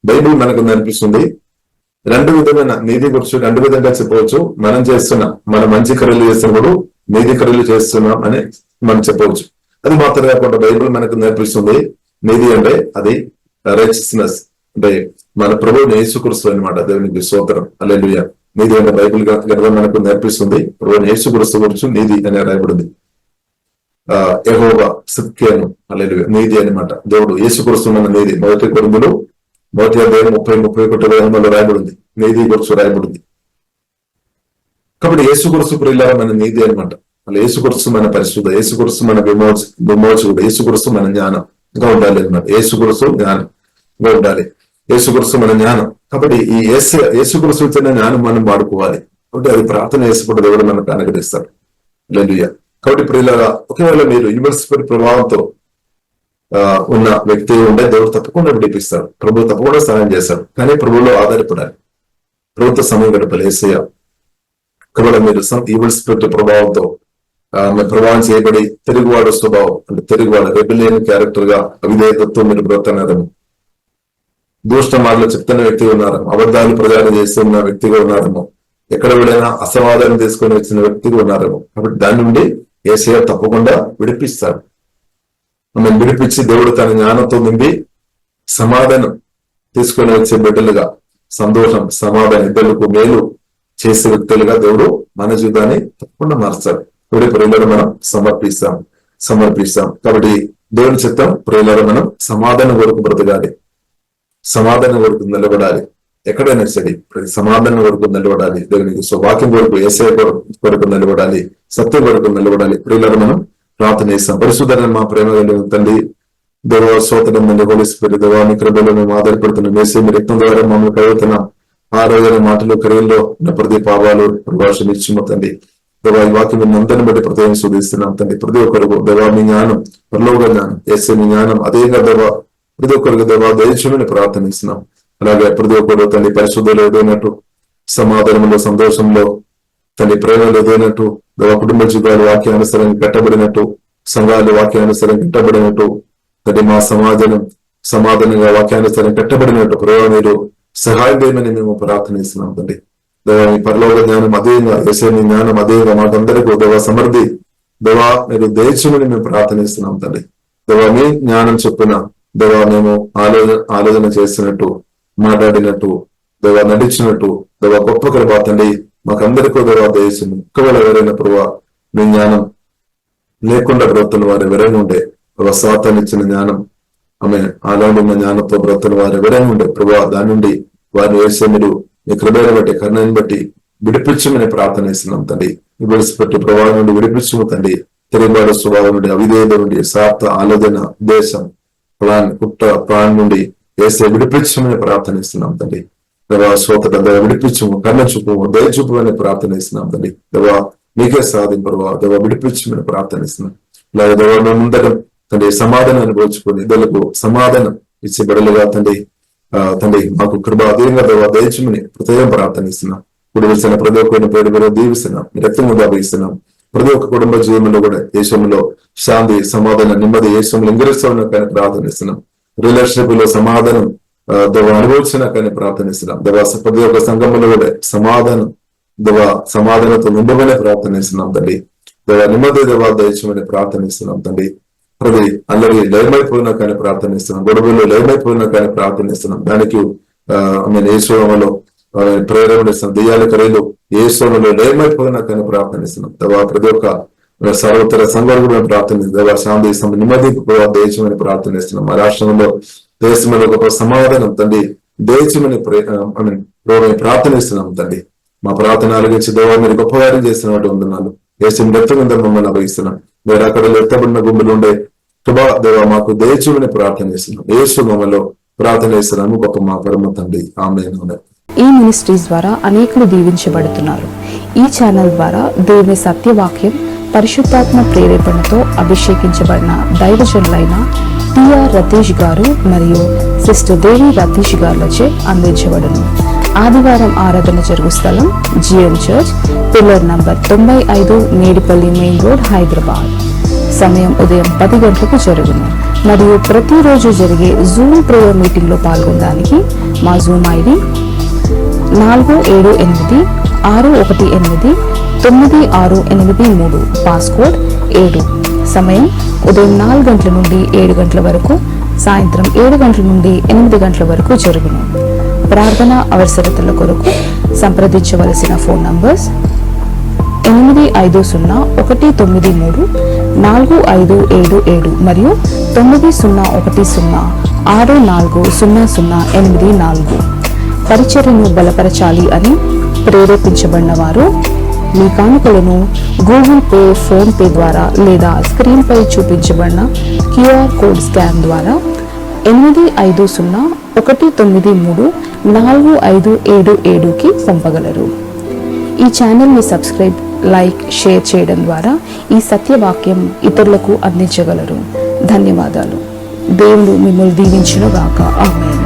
బైబిల్ మనకు అనిపిస్తుంది రెండు విధమైన నీతి గురించి రెండు విధంగా చెప్పవచ్చు. మనం చేస్తున్నాం, మన మంచి క్రియలు చేస్తున్నప్పుడు నీతి క్రియలు చేస్తున్నాం అని మనం చెప్పవచ్చు. అది మాత్రం కాకుండా బైబిల్ మనకు నేర్పిస్తుంది నీతి అంటే అది రైచియస్నెస్ అంటే మన ప్రభువుని యేసుక్రీస్తు అన్నమాట. దేవునికి స్తోత్రం. హల్లెలూయా. నీతి అంటే బైబిల్ గ్రంథం మనకు నేర్పిస్తుంది ప్రభువుని యేసుక్రీస్తు గురించి నీతి అనే రాయబడింది. యెహోవా సిద్కేను హల్లెలూయా నీతి అన్నమాట. దేవుడు యేసుక్రీస్తు మన నీతి. మొదటి కొరింథీయులు 30:31 రాయబడింది, నీతి గురించి రాయబడింది. కాబట్టి యేసుక్రీస్తు ప్రియులారా మన నీతి అనమాట. అలా యేసుక్రీస్తు మన పరిశుద్ధ, యేసుక్రీస్తు మన విమోచకుడు, యేసుక్రీస్తు మన జ్ఞానంగా ఉండాలి అనమాట. యేసుక్రీస్తు జ్ఞానంగా ఉండాలి, యేసుక్రీస్తు మన జ్ఞానం. కాబట్టి ఈ యేసుక్రీస్తు ఇచ్చిన జ్ఞానం మనం వాడుకోవాలి. కాబట్టి అది ప్రార్థన చేసుకుంటే దేవుడు మనకు అనుగ్రహిస్తాడు. హల్లెలూయా. కాబట్టి ప్రియులారా ఒకవేళ మీరు యూనివర్సిటీ ప్రభావంతో ఉన్న వ్యక్తి ఉంటే దేవుడు తప్పకుండా విడిపిస్తాడు, ప్రభు తప్పకుండా సహాయం చేస్తాడు. కానీ ప్రభువులో ఆధారపడాలి, ప్రభుత్వ సమయం గడపాలి. యేసయ్య ఒకవేళ మీరు ఈవిల్ స్పిరిట్ ప్రభావంతో ప్రభావం చేయబడి తిరుగువాడు స్వభావం అంటే తిరుగువాడు రెబిలియన్ క్యారెక్టర్ గా అవిధేయతతో మీరు బ్రతుకున్నారేమో, దూష్ట మాటలు చెప్తున్న వ్యక్తి ఉన్నారేమో, అబద్ధాలు ప్రచారం చేస్తున్న వ్యక్తిగా ఉన్నారేమో, ఎక్కడ విడైనా అసమాధానం తీసుకొని వచ్చిన వ్యక్తిగా ఉన్నారేమో. కాబట్టి దాని నుండి యేసయ్య తప్పకుండా విడిపిస్తాడు. మనం విడిపించి దేవుడు తన జ్ఞానంతో నిండి సమాధానం తీసుకొని వచ్చే బిడ్డలుగా, సంతోషం సమాధానం ఇద్దరులకు మేలు చేసే వ్యక్తులుగా దేవుడు మన జీవితాన్ని తప్పకుండా మార్చాడు. ఇప్పుడు ప్రియులను మనం సమర్పిస్తాం. కాబట్టి దేవుని చిత్తం ప్రియులను మనం సమాధానం కొరకు బ్రతకాలి, సమాధానం కొరకు నిలబడాలి. ఎక్కడైనా సరే సమాధానం కొరకు నిలబడాలి. దేవునికి వాక్యం కొరకు, యేసయ్య కొరకు నిలబడాలి, సత్యం కొరకు నిలబడాలి. ప్రియులను మనం ప్రార్థన చేస్తాం. పరిశుద్ధ మా ప్రేమ తండ్రి, దేవ స్తోత్రం తండ్రి, హోలీ స్పిరిట్ దేవా మీ కృపలో మేము ఆధారపడుతున్నాం. వేసే మీ రక్తం ద్వారా మమ్మల్ని కలుగుతున్నాం. ఆ రోజున మాటలు క్రియల్లో ప్రతి పాపాలు ప్రభావం ఇచ్చిమో తండ్రి. దేవా ఈ వాక్యం అందరిని బట్టి ప్రత్యేకం శోధిస్తున్నాం తండ్రి. ప్రతి ఒక్కరికి దేవా మీ జ్ఞానం, పరలోక జ్ఞానం, వేసే మీ జ్ఞానం అదేగా దేవా ప్రతి ఒక్కరికి దేవా దయచేయమని ప్రార్థనిస్తున్నాం. అలాగే ప్రతి ఒక్కరు తండ్రి పరిశుద్ధులు ఎదుగునట్టు, సమాధానంలో సంతోషంలో తండ్రి ప్రేమలు ఎదుగునట్టు, కుటుంబ జీవితాలు వాక్యానుసరంగా కట్టబడినట్టు, సంఘాలు వాక్యానుసరంగా కట్టబడినట్టు, తండ్రి మా సమాధానంగా వాక్యానుసరం కట్టబడినట్టు ప్రభావ మీరు సహాయం చేయమని మేము ప్రార్థనిస్తున్నాం తండ్రి. దేవా మీ పరలోక జ్ఞానం అదేగా, యేసయ్య జ్ఞానం అదేగా మాకందరికీ దేవా సమృద్ధి దేవా మీరు దయచేయమని మేము ప్రార్థనిస్తున్నాం తండ్రి. దేవా మీ జ్ఞానం చొప్పున దేవా మేము ఆలోచన చేసినట్టు, మాట్లాడినట్టు, దేవా నడిచినట్టు దేవా గొప్ప కృప తండ్రి మాకందరికీ దేవా దయచేయమని. ఒకవేళ ఎవరైనా ప్రభావ మీ జ్ఞానం లేకుండా బ్రతున్న వారు ఎవరైనా ఉండే ప్రభావ సాతాను ఇచ్చిన జ్ఞానం ఆమె అలాంటి ఉన్న జ్ఞానంతో బ్రతున్న వారు ఎవరైనా ఉండే ప్రభావ దాని నుండి వారిని వేసే మీరు మీ కృపను బట్టి కరుణను బట్టి విడిపించమని ప్రార్థనిస్తున్నాం తండ్రి. విడిచిపెట్టి ప్రభావం నుండి విడిపించము తండ్రి. తిరుగుబాటు స్వభావం నుండి, అవిధేయత నుండి, స్వార్థ ఆలోచన, ఉద్దేశం, ప్రాణం నుండి వేసే విడిపించమని ప్రార్థనిస్తున్నాం తండ్రి. దేవా శ్రోతల విడిపించము, కన్న చూపము, దయ చూపమని ప్రార్థనిస్తున్నాం తండ్రి. దేవా మీకే సాధింపు ప్రభావ దేవా విడిపించమని ప్రార్థనిస్తున్నాం. అలాగే దేవా మేముందరం తండ్రి సమాధానం అనుభవించుకొని ఇద్దరులకు సమాధానం ఇచ్చే బడులుగా తండ్రి మాకు కృప అధీనంగా దేవా దయచుమని హృదయం ప్రార్థనిస్తున్నాం. కుటుంబిస్తున్న ప్రతి ఒక్కరిని పేరు దీవిస్తున్నాం, రక్తంగా భావిస్తున్నాం. ప్రతి ఒక్క కుటుంబ జీవనంలో కూడా దేశంలో శాంతి, సమాధానం, నెమ్మది దేశంలో ఇంగిరిస్తున్నా కానీ ప్రార్థనిస్తున్నాం. రిలేషన్షిప్ లో సమాధానం దేవా అనుభవించినా కానీ ప్రార్థనిస్తున్నాం. దేవా ప్రతి ఒక్క సంఘంలో కూడా సమాధానంతో నింపమని ప్రార్థనిస్తున్నాం తండ్రి. దేవా నెమ్మది దేవా దయచమని ప్రార్థనిస్తున్నాం తండ్రి. ప్రతి అందరి లయమైపోయినా కానీ ప్రార్థనిస్తున్నాం. గొడవల్లో లయమైపోయినా కానీ ప్రార్థనిస్తున్నాం. దానికి యేసులో ప్రేరణిస్తున్నాం. దెయ్యాల కరీలు యేసులో లయమైపోయినా కానీ ప్రార్థనిస్తున్నాం. దేవా ప్రతి ఒక్క సర్వతర సంఘాలు కూడా ప్రార్థనిస్తున్నాం. దేవా శాంతి నెమ్మది దయచమని ప్రార్థనిస్తున్నాం. మా రాష్ట్రంలో దేశంలో గొప్ప సమాధానం తండ్రి దయచమని ప్రార్థనిస్తున్నాం తండ్రి. మా ప్రార్థన ఆలోచించి దేవా మీరు గొప్ప కార్యం చేస్తున్నట్టు వందనాలు. యేసు రక్తమింద మమ్మల్ని అభయిస్తున్నాం. మీరు అక్కడ ఎత్తబడిన గుంపులు ఉండే కృపా దేవా మాకు దయచూమని ప్రార్థనిస్తున్నాం. యేసు మమ్మల్ని ప్రార్థనిస్తున్నాము గొప్ప మా పరమ తండ్రి. ఆమేన్. ఈ మినిస్ట్రీస్ ద్వారా అనేకులు దీవించబడుతున్నారు. ఈ ఛానల్ ద్వారా దేవుని సత్యవాక్యం పరిశుద్ధాత్మ ప్రేరేపణతో అభిషేకించబడిన దైవజనులైన టిఆర్ రతీష్ గారు మరియు సిస్టర్ దేవి రతీష్ గారులచే అందించబడును. ఆదివారం ఆరాధన జరుగు స్థలం GM church, pillar number 95, Medipally main road, Hyderabad. సమయం ఉదయం 10 గంటలకు జరుగును. మరియు ప్రతిరోజు జరిగే జూమ్ ప్రేయర్ మీటింగ్ లో పాల్గొనడానికి మా జూమ్ ఐడి 4786189683, పాస్కోడ్ 7. సమయం ఉదయం 4 గంటల నుండి 7 గంటల వరకు, సాయంత్రం 7 గంటల నుండి 8 గంటల వరకు జరుగును. ప్రార్థన అవసరతల కొరకు సంప్రదించవలసిన ఫోన్ నంబర్స్ 8501934577 మరియు 9010640084. పరిచర్యను బలపరచాలి అని ప్రేరేపించబడిన వారు మీ కానుకలను గూగుల్ పే, ఫోన్ పే ద్వారా లేదా స్క్రీన్ పై చూపించబడిన క్యూఆర్ కోడ్ స్కాన్ ద్వారా 8501934577కి పంపగలరు. ఈ ఛానల్ని సబ్స్క్రైబ్, లైక్, షేర్ చేయడం ద్వారా ఈ సత్యవాక్యం ఇతరులకు అందించగలరు. ధన్యవాదాలు. దేవుడు మిమ్మల్ని దీవించును గాక. ఆమేన్.